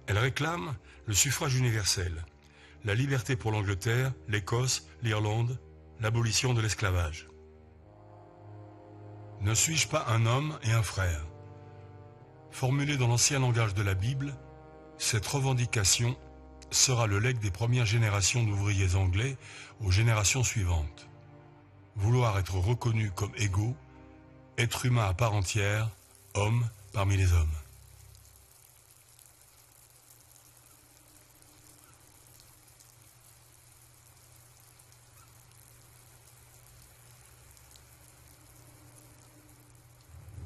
Elle réclame le suffrage universel, la liberté pour l'Angleterre, l'Écosse, l'Irlande, l'abolition de l'esclavage. Ne suis-je pas un homme et un frère? Formulée dans l'ancien langage de la Bible, cette revendication sera le legs des premières générations d'ouvriers anglais aux générations suivantes. Vouloir être reconnu comme égaux, être humain à part entière, homme parmi les hommes.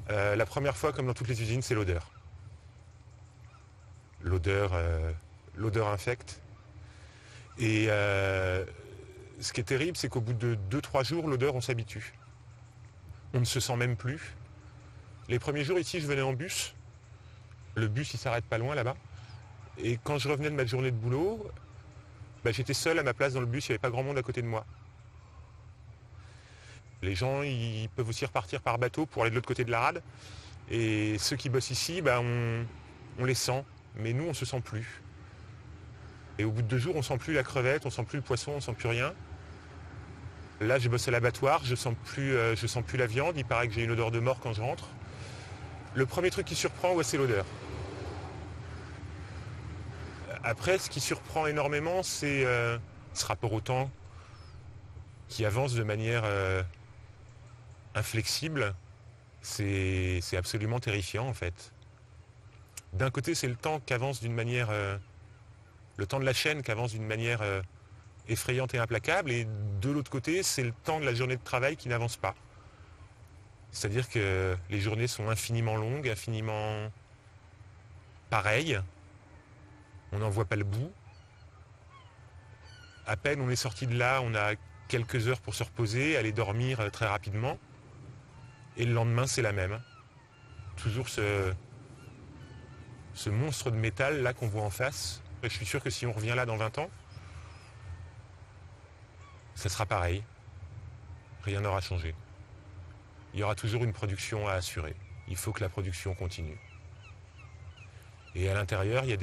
La première fois, comme dans toutes les usines, c'est l'odeur. L'odeur infecte. Et ce qui est terrible, c'est qu'au bout de 2-3 jours, l'odeur, on s'habitue. On ne se sent même plus. Les premiers jours ici, je venais en bus. Le bus, il s'arrête pas loin là-bas. Et quand je revenais de ma journée de boulot, j'étais seul à ma place dans le bus, il n'y avait pas grand monde à côté de moi. Les gens, ils peuvent aussi repartir par bateau pour aller de l'autre côté de la rade. Et ceux qui bossent ici, on les sent. Mais nous, on ne se sent plus. Et au bout de 2 jours, on ne sent plus la crevette, on ne sent plus le poisson, on ne sent plus rien. Là, j'ai bossé à l'abattoir, je ne sens plus la viande. Il paraît que j'ai une odeur de mort quand je rentre. Le premier truc qui surprend, c'est l'odeur. Après, ce qui surprend énormément, c'est ce rapport au temps qui avance de manière inflexible. C'est absolument terrifiant, en fait. D'un côté, c'est le temps qu'avance d'une manière... le temps de la chaîne qui avance d'une manière effrayante et implacable. Et de l'autre côté, c'est le temps de la journée de travail qui n'avance pas. C'est-à-dire que les journées sont infiniment longues, infiniment pareilles. On n'en voit pas le bout. À peine on est sorti de là, on a quelques heures pour se reposer, aller dormir très rapidement. Et le lendemain, c'est la même. Toujours ce monstre de métal là qu'on voit en face. Et je suis sûr que si on revient là dans 20 ans, ça sera pareil. Rien n'aura changé. Il y aura toujours une production à assurer. Il faut que la production continue. Et à l'intérieur, il y a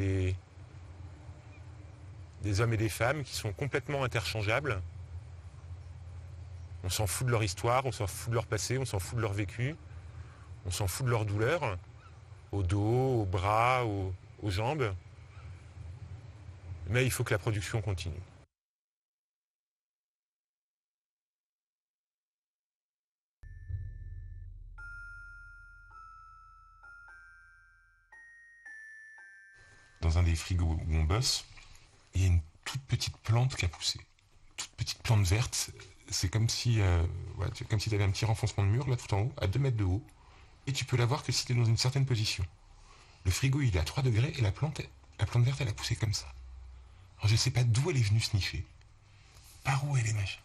des hommes et des femmes qui sont complètement interchangeables. On s'en fout de leur histoire, on s'en fout de leur passé, on s'en fout de leur vécu, on s'en fout de leur douleur, au dos, aux bras, aux jambes. Mais il faut que la production continue. Dans un des frigos où on bosse, il y a une toute petite plante qui a poussé. Toute petite plante verte. C'est comme si tu avais un petit renfoncement de mur là tout en haut, à 2 mètres de haut. Et tu peux la voir que si tu es dans une certaine position. Le frigo il est à 3 degrés et la plante verte elle a poussé comme ça. Alors je sais pas d'où elle est venue se nicher. Par où elle est machin.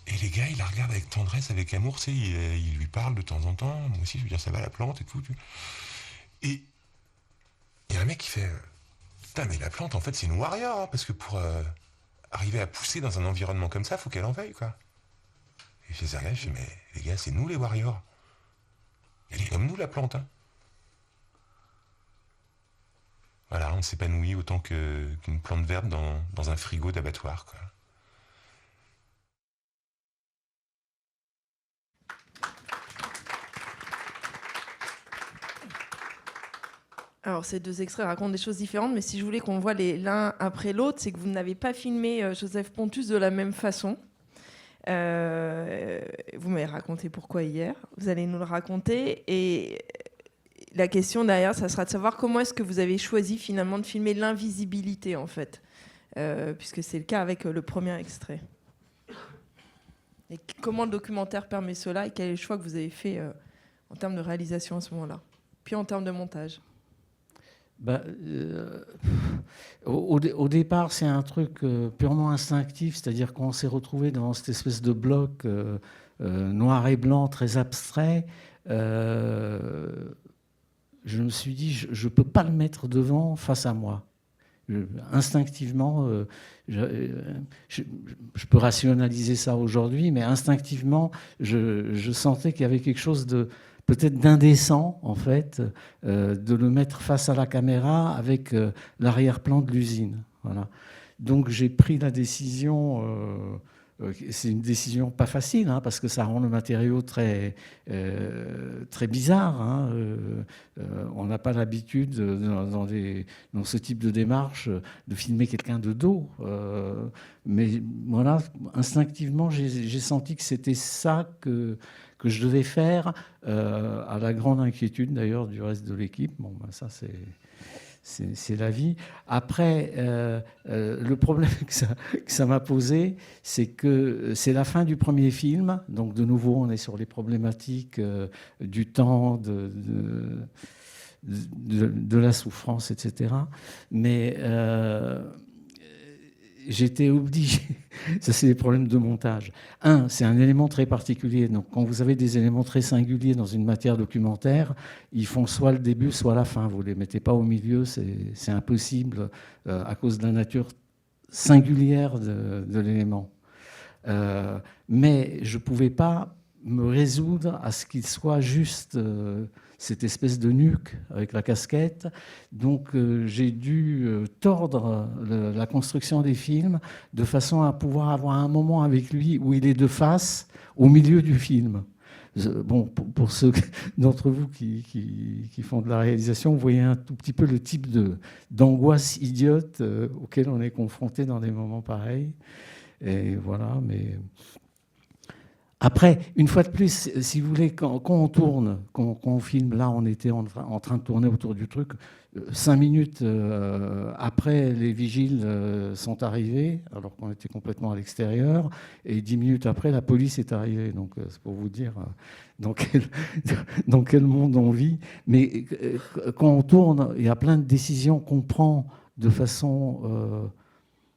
Et les gars, ils la regardent avec tendresse, avec amour, tu sais, ils lui parlent de temps en temps. Moi aussi, je veux dire, ça va la plante et tout. Et il y a un mec qui fait putain, mais la plante, en fait, c'est une warrior, hein, parce que pour arriver à pousser dans un environnement comme ça, faut qu'elle en veuille, quoi. Et je dis, je dis, mais les gars, c'est nous les warriors. Elle est comme nous, la plante, hein. Voilà, on s'épanouit autant qu'une plante verte dans un frigo d'abattoir, quoi. Alors, ces 2 extraits racontent des choses différentes, mais si je voulais qu'on voit l'un après l'autre, c'est que vous n'avez pas filmé Joseph Pontus de la même façon. Vous m'avez raconté pourquoi hier. Vous allez nous le raconter. Et la question derrière, ça sera de savoir comment est-ce que vous avez choisi finalement de filmer l'invisibilité, en fait, puisque c'est le cas avec le premier extrait. Et comment le documentaire permet cela et quel est le choix que vous avez fait en termes de réalisation à ce moment-là, puis en termes de montage. Au départ, c'est un truc purement instinctif, c'est-à-dire qu'on s'est retrouvé dans cette espèce de bloc noir et blanc très abstrait. Je me suis dit, je ne peux pas le mettre devant face à moi. Instinctivement, je peux rationaliser ça aujourd'hui, mais instinctivement, je sentais qu'il y avait quelque chose de peut-être d'indécent, en fait, de le mettre face à la caméra avec l'arrière-plan de l'usine. Voilà. Donc j'ai pris la décision, c'est une décision pas facile, hein, parce que ça rend le matériau très bizarre. Hein. On n'a pas l'habitude dans ce type de démarche de filmer quelqu'un de dos. Mais voilà, instinctivement, j'ai senti que c'était ça que je devais faire, à la grande inquiétude d'ailleurs du reste de l'équipe. Bon, ben ça c'est la vie. Après, le problème que ça m'a posé, c'est que c'est la fin du premier film. Donc de nouveau, on est sur les problématiques du temps, de la souffrance, etc. Mais j'étais obligé, ça c'est des problèmes de montage. C'est un élément très particulier. Donc quand vous avez des éléments très singuliers dans une matière documentaire, ils font soit le début, soit la fin. Vous ne les mettez pas au milieu, c'est impossible à cause de la nature singulière de l'élément. Mais je ne pouvais pas me résoudre à ce qu'il soit juste cette espèce de nuque avec la casquette. Donc j'ai dû tordre la construction des films de façon à pouvoir avoir un moment avec lui où il est de face au milieu du film. Bon, pour ceux d'entre vous qui font de la réalisation, vous voyez un tout petit peu le type d'angoisse idiote auquel on est confronté dans des moments pareils. Et voilà, mais... Après, une fois de plus, si vous voulez, quand on tourne, quand on filme, là, on était en train de tourner autour du truc. 5 minutes après, les vigiles sont arrivés, alors qu'on était complètement à l'extérieur. Et 10 minutes après, la police est arrivée. Donc, c'est pour vous dire dans quel monde on vit. Mais quand on tourne, il y a plein de décisions qu'on prend de façon...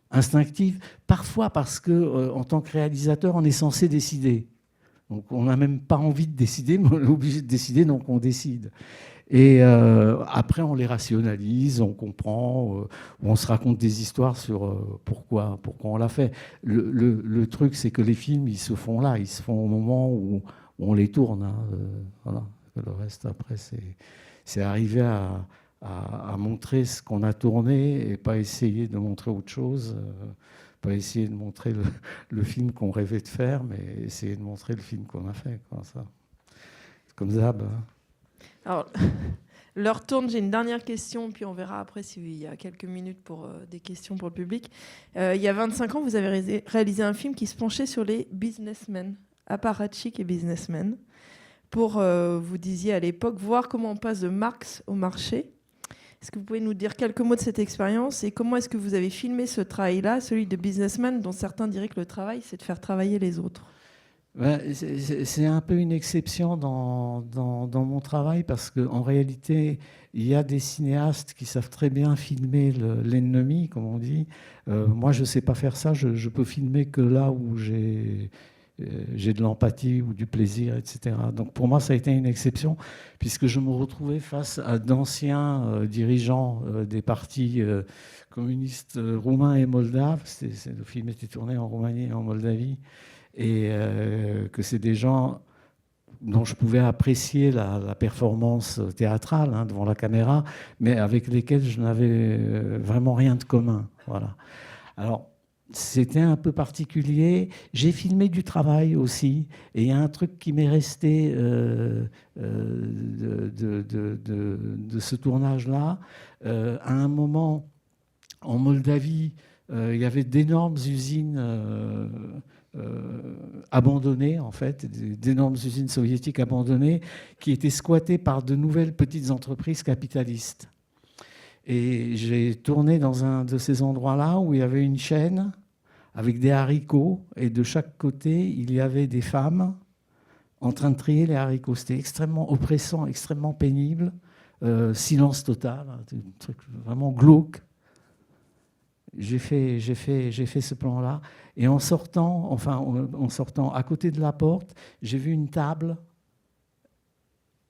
instinctive, parfois parce que en tant que réalisateur, on est censé décider. Donc on n'a même pas envie de décider, mais on est obligé de décider, donc on décide. Et après, on les rationalise, on comprend, on se raconte des histoires sur pourquoi on l'a fait. Le truc, c'est que les films, ils se font là, ils se font au moment où on les tourne. Hein, voilà. Le reste, après, c'est arriver à montrer ce qu'on a tourné et pas essayer de montrer autre chose, pas essayer de montrer le film qu'on rêvait de faire, mais essayer de montrer le film qu'on a fait. Quoi, ça. Comme Zab. Hein. Alors, l'heure tourne, j'ai une dernière question, puis on verra après s'il y a quelques minutes pour des questions pour le public. Il y a 25 ans, vous avez réalisé un film qui se penchait sur les businessmen, apparatchiks et businessmen, pour, vous disiez à l'époque, voir comment on passe de Marx au marché. Est-ce que vous pouvez nous dire quelques mots de cette expérience et comment est-ce que vous avez filmé ce travail-là, celui de businessman, dont certains diraient que le travail, c'est de faire travailler les autres? C'est un peu une exception dans mon travail parce qu'en réalité, il y a des cinéastes qui savent très bien filmer l'ennemi, comme on dit. Moi, je ne sais pas faire ça. Je peux filmer que là où j'ai de l'empathie ou du plaisir, etc. Donc pour moi, ça a été une exception, puisque je me retrouvais face à d'anciens dirigeants des partis communistes roumains et moldaves. Le film était tourné en Roumanie et en Moldavie, et que c'est des gens dont je pouvais apprécier la performance théâtrale hein, devant la caméra, mais avec lesquels je n'avais vraiment rien de commun. Voilà. Alors, c'était un peu particulier. J'ai filmé du travail aussi. Et il y a un truc qui m'est resté de ce tournage-là. À un moment, en Moldavie, il y avait d'énormes usines abandonnées, en fait, d'énormes usines soviétiques abandonnées qui étaient squattées par de nouvelles petites entreprises capitalistes. Et j'ai tourné dans un de ces endroits-là où il y avait une chaîne avec des haricots, et de chaque côté, il y avait des femmes en train de trier les haricots. C'était extrêmement oppressant, extrêmement pénible, silence total, un truc vraiment glauque. J'ai fait ce plan-là, et en sortant à côté de la porte, j'ai vu une table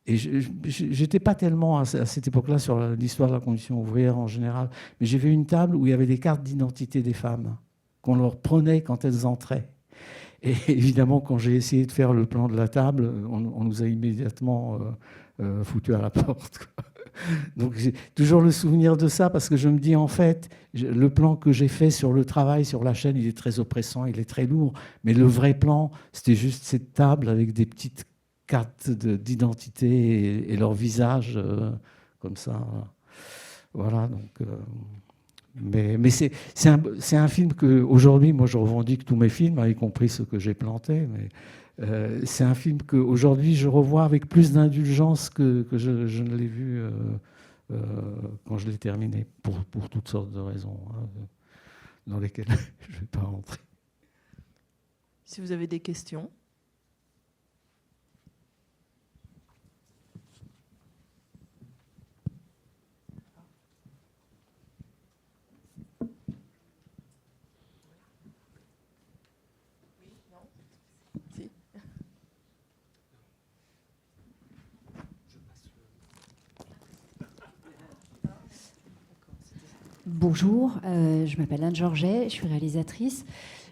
Et j'étais pas tellement à cette époque-là sur l'histoire de la condition ouvrière en général, mais j'ai vu une table où il y avait des cartes d'identité des femmes qu'on leur prenait quand elles entraient. Et évidemment, quand j'ai essayé de faire le plan de la table, on nous a immédiatement foutu à la porte, quoi. Donc j'ai toujours le souvenir de ça, parce que je me dis, en fait, le plan que j'ai fait sur le travail, sur la chaîne, il est très oppressant, il est très lourd. Mais le vrai plan, c'était juste cette table avec des petites cartes d'identité et leur visage comme ça. Voilà, donc... Mais c'est un film qu'aujourd'hui, moi je revendique tous mes films, y compris ceux que j'ai plantés, mais c'est un film qu'aujourd'hui je revois avec plus d'indulgence que je ne l'ai vu quand je l'ai terminé, pour toutes sortes de raisons, hein, dans lesquelles je ne vais pas rentrer. Si vous avez des questions. Bonjour, je m'appelle Anne Georget, je suis réalisatrice.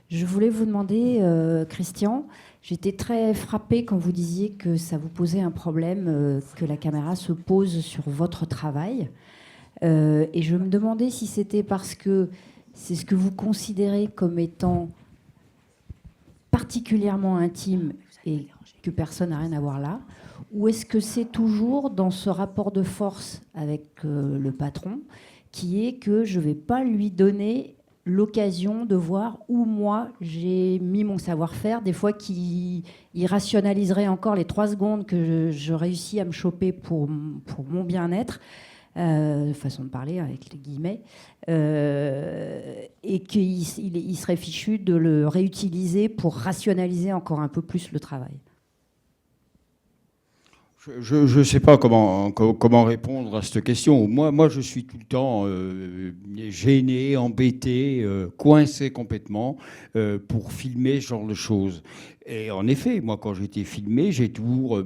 Je voulais vous demander, Christian, j'étais très frappée quand vous disiez que ça vous posait un problème, que la caméra se pose sur votre travail. Et je me demandais si c'était parce que c'est ce que vous considérez comme étant particulièrement intime et que personne n'a rien à voir là, ou est-ce que c'est toujours dans ce rapport de force avec le patron, qui est que je ne vais pas lui donner l'occasion de voir où moi j'ai mis mon savoir-faire, des fois qu'il rationaliserait encore les 3 secondes que je réussis à me choper pour mon bien-être, façon de parler avec les guillemets, et qu'il serait fichu de le réutiliser pour rationaliser encore un peu plus le travail. Je ne sais pas comment répondre à cette question. Moi, je suis tout le temps gêné, embêté, coincé complètement pour filmer ce genre de choses. Et en effet, moi, quand j'ai été filmé, j'ai toujours...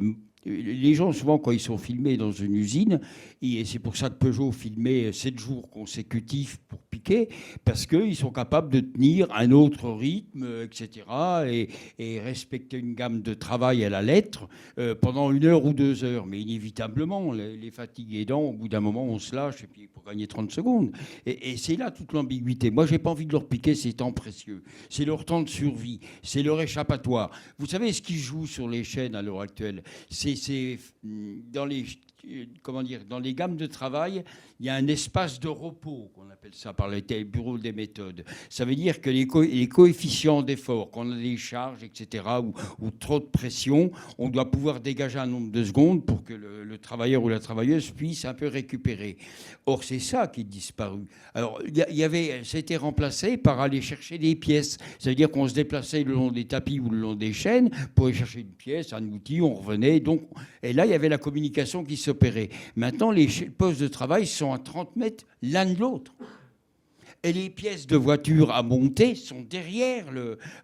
les gens, souvent, quand ils sont filmés dans une usine, et c'est pour ça que Peugeot filmait 7 jours consécutifs pour piquer, parce qu'ils sont capables de tenir un autre rythme, etc., et respecter une gamme de travail à la lettre pendant 1 heure ou 2 heures. Mais inévitablement, les fatigues aidant, au bout d'un moment, on se lâche et puis pour gagner 30 secondes. Et c'est là toute l'ambiguïté. Moi, j'ai pas envie de leur piquer ces temps précieux. C'est leur temps de survie, c'est leur échappatoire. Vous savez, ce qui joue sur les chaînes à l'heure actuelle, c'est dans les gammes de travail, il y a un espace de repos, qu'on appelle ça par les bureaux des méthodes. Ça veut dire que les coefficients d'effort, quand on a des charges, etc., ou trop de pression, on doit pouvoir dégager un nombre de secondes pour que le travailleur ou la travailleuse puisse un peu récupérer. Or, c'est ça qui est disparu. Alors, ça a été remplacé par aller chercher des pièces. Ça veut dire qu'on se déplaçait le long des tapis ou le long des chaînes pour aller chercher une pièce, un outil, on revenait. Et là, il y avait la communication qui s'opérait. Maintenant, les postes de travail sont à 30 mètres l'un de l'autre. Et les pièces de voiture à monter sont derrière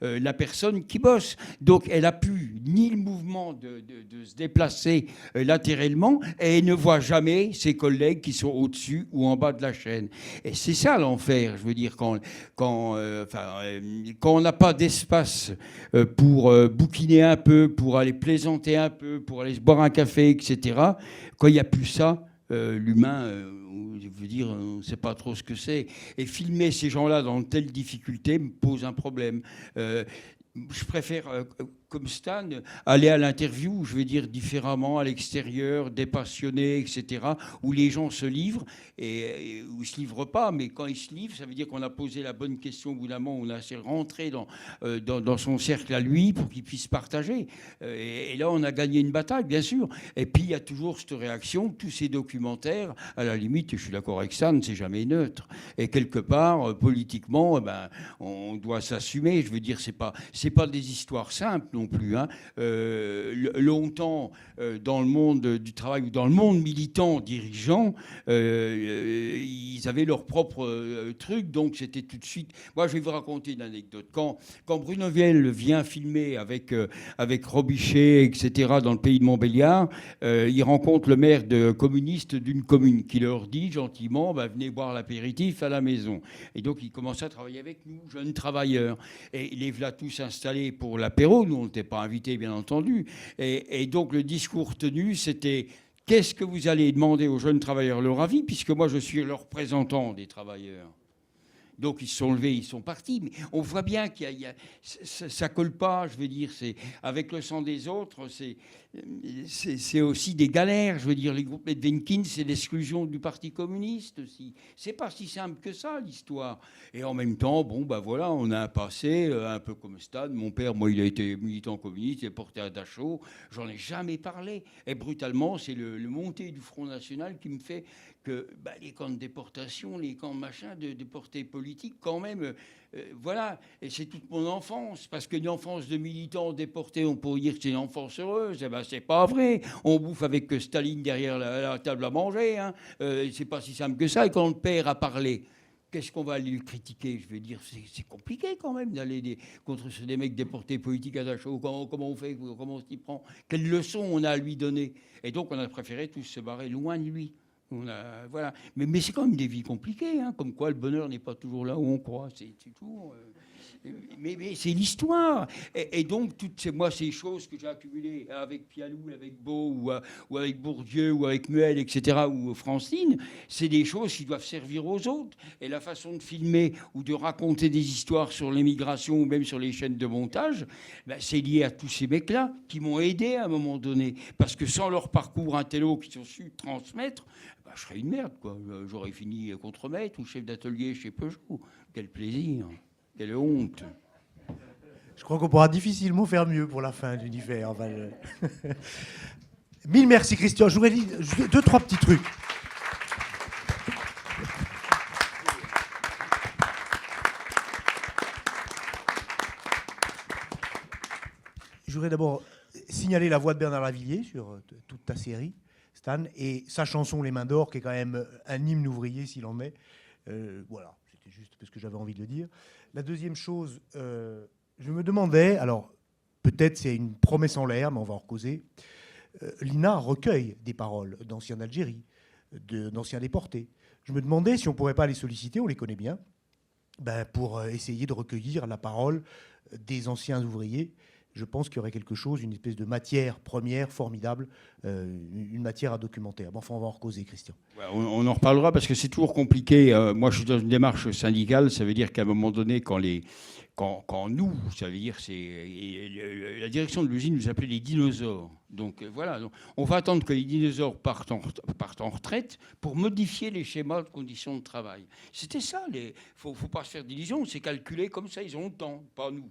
la personne qui bosse. Donc, elle n'a plus ni le mouvement de se déplacer latéralement, et elle ne voit jamais ses collègues qui sont au-dessus ou en bas de la chaîne. Et c'est ça l'enfer, je veux dire, quand on n'a pas d'espace pour bouquiner un peu, pour aller plaisanter un peu, pour aller se boire un café, etc., quand il n'y a plus ça, l'humain... je veux dire, on ne sait pas trop ce que c'est. Et filmer ces gens-là dans de telles difficultés me pose un problème. Je préfère, comme Stan, aller à l'interview, je vais dire différemment, à l'extérieur, des etc., où les gens se livrent, et où ils ne se livrent pas, mais quand ils se livrent, ça veut dire qu'on a posé la bonne question au bout d'un moment, on a assez rentré dans son cercle à lui pour qu'il puisse partager. Et là, on a gagné une bataille, bien sûr. Et puis, il y a toujours cette réaction, tous ces documentaires, à la limite, je suis d'accord avec Stan, c'est jamais neutre. Et quelque part, politiquement, on doit s'assumer. Je veux dire, c'est pas des histoires simples non plus. Hein. Longtemps, dans le monde du travail ou dans le monde militant dirigeant, ils avaient leur propre truc, donc c'était tout de suite... Moi, je vais vous raconter une anecdote. Quand Bruno Viel vient filmer avec Robichet, etc., dans le pays de Montbéliard, il rencontre le maire communiste d'une commune qui leur dit gentiment, venez boire l'apéritif à la maison. Et donc, il commence à travailler avec nous, jeunes travailleurs. Et les voilà tous installés pour l'apéro. Nous, on n'était pas invités, bien entendu. Et donc, le discours tenu, c'était... Qu'est-ce que vous allez demander aux jeunes travailleurs leur avis, puisque moi, je suis le représentant des travailleurs. Donc, ils se sont levés, ils sont partis. Mais on voit bien ça colle pas, je veux dire. C'est, avec le sang des autres, c'est aussi des galères. Je veux dire, les groupes Medvenkins, c'est l'exclusion du Parti communiste aussi. C'est pas si simple que ça, l'histoire. Et en même temps, voilà, on a un passé un peu comme Stan. Mon père, moi, il a été militant communiste, il est porté à Dachau. J'en ai jamais parlé. Et brutalement, c'est le montée du Front National qui me fait que les camps de déportation, les camps de machin, de portée politique, quand même, voilà. Et c'est toute mon enfance, parce qu'une enfance de militants déportés, on pourrait dire que c'est une enfance heureuse. C'est pas vrai. On bouffe avec Staline derrière la table à manger. Hein. C'est pas si simple que ça. Et quand le père a parlé, qu'est-ce qu'on va lui critiquer? Je veux dire, c'est compliqué quand même d'aller contre des mecs déportés politiques à Dachau. Comment on fait? Comment on s'y prend? Quelle leçon on a à lui donner? Et donc, on a préféré tous se barrer loin de lui. Voilà. Mais c'est quand même des vies compliquées, hein, comme quoi le bonheur n'est pas toujours là où on croit. C'est toujours... mais c'est l'histoire. Et donc, toutes ces choses que j'ai accumulées avec Pialou, avec Beau, ou avec Bourdieu, ou avec Muel, etc., ou Francine, c'est des choses qui doivent servir aux autres. Et la façon de filmer ou de raconter des histoires sur l'émigration, ou même sur les chaînes de montage, c'est lié à tous ces mecs-là qui m'ont aidé à un moment donné. Parce que sans leur parcours intello qu'ils ont su transmettre, je serais une merde, quoi. J'aurais fini contremaître ou chef d'atelier chez Peugeot. Quel plaisir, quelle honte. Je crois qu'on pourra difficilement faire mieux pour la fin d'Univers. Mille merci, Christian. Je voudrais dire 2-3 petits trucs. Je voudrais d'abord signaler la voix de Bernard Lavillier sur toute ta série, Stan, et sa chanson Les Mains d'Or, qui est quand même un hymne ouvrier, s'il en est. Voilà, c'était juste parce que j'avais envie de le dire. La deuxième chose, je me demandais, alors peut-être c'est une promesse en l'air, mais on va en causer. L'INA recueille des paroles d'anciens d'Algérie, d'anciens déportés. Je me demandais si on ne pourrait pas les solliciter, on les connaît bien, pour essayer de recueillir la parole des anciens ouvriers. Je pense qu'il y aurait quelque chose, une espèce de matière première formidable, une matière à documentaire. Bon, enfin, on va en causer, Christian. On en reparlera parce que c'est toujours compliqué. Moi, je suis dans une démarche syndicale. Ça veut dire qu'à un moment donné, quand nous, ça veut dire la direction de l'usine nous appelait les dinosaures. Donc voilà, on va attendre que les dinosaures partent en retraite pour modifier les schémas de conditions de travail. C'était ça. Faut pas se faire d'illusions. C'est calculé comme ça. Ils ont le temps, pas nous.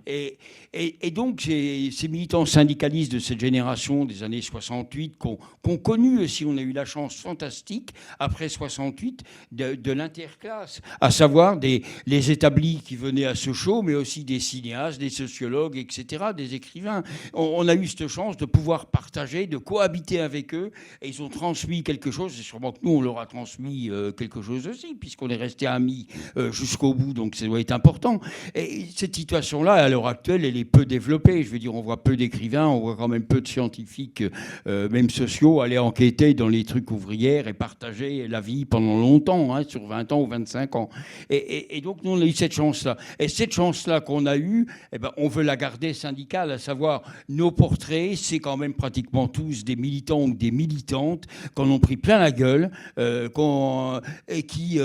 Et donc ces militants syndicalistes de cette génération des années 68 qu'on connu aussi, on a eu la chance fantastique après 68 de l'interclasse, à savoir les établis qui venaient à Sochaux, mais aussi des cinéastes, des sociologues, etc., des écrivains. On a eu cette chance de pouvoir partager, de cohabiter avec eux, et ils ont transmis quelque chose, et sûrement que nous, on leur a transmis quelque chose aussi, puisqu'on est resté amis jusqu'au bout, donc ça doit être important. Et cette situation-là, à l'heure actuelle, elle est peu développée. Je veux dire, on voit peu d'écrivains, on voit quand même peu de scientifiques, même sociaux, aller enquêter dans les trucs ouvrières et partager la vie pendant longtemps, hein, sur 20 ans ou 25 ans. Et donc, nous, on a eu cette chance-là. Et cette chance-là qu'on a eue, on veut la garder syndicale, à savoir nos portraits, c'est quand même pratiquement tous des militants ou des militantes qui en ont pris plein la gueule et qui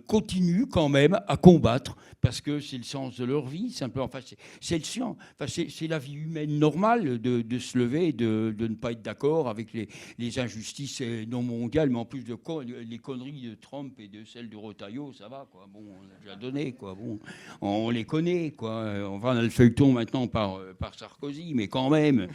continuent quand même à combattre parce que c'est le sens de leur vie, simplement. Enfin, c'est la vie humaine normale de se lever et de ne pas être d'accord avec les injustices non mondiales, mais en plus les conneries de Trump et de celles de Rotaillot, ça va, quoi. Bon, on a déjà donné, quoi. Bon, on les connaît, quoi. On va dans le feuilleton maintenant par Sarkozy, mais quand même.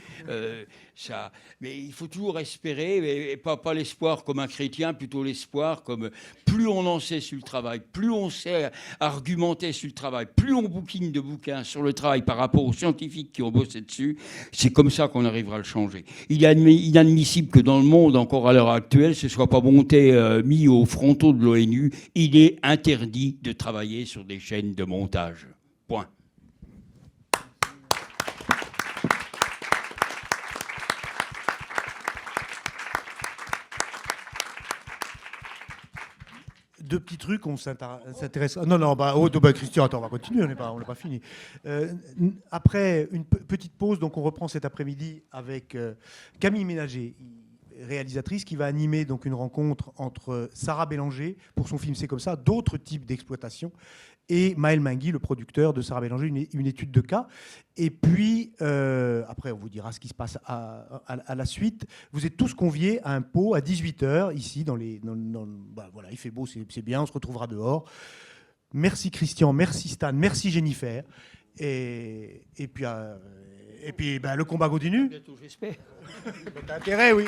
Ça. Mais il faut toujours espérer, et pas l'espoir comme un chrétien, plutôt l'espoir comme plus on en sait sur le travail, plus on sait argumenter sur le travail, plus on bouquine de bouquins sur le travail par rapport aux scientifiques qui ont bossé dessus, c'est comme ça qu'on arrivera à le changer. Il est inadmissible que dans le monde, encore à l'heure actuelle, ce ne soit pas mis au frontaux de l'ONU. Il est interdit de travailler sur des chaînes de montage. Point. Deux petits trucs, on s'intéresse. Non, Christian, attends, on va continuer, on n'a pas fini. Après une petite pause, donc on reprend cet après-midi avec Camille Ménager, réalisatrice, qui va animer donc une rencontre entre Sarah Bélanger pour son film C'est comme ça, d'autres types d'exploitation, et Maël Mingui, le producteur de Sarah Bélanger, une étude de cas. Et puis, après, on vous dira ce qui se passe à la suite. Vous êtes tous conviés à un pot à 18h, ici, voilà, il fait beau, c'est bien, on se retrouvera dehors. Merci Christian, merci Stan, merci Jennifer. Et puis, le combat continue. Bientôt, j'espère. T'as intérêt, oui.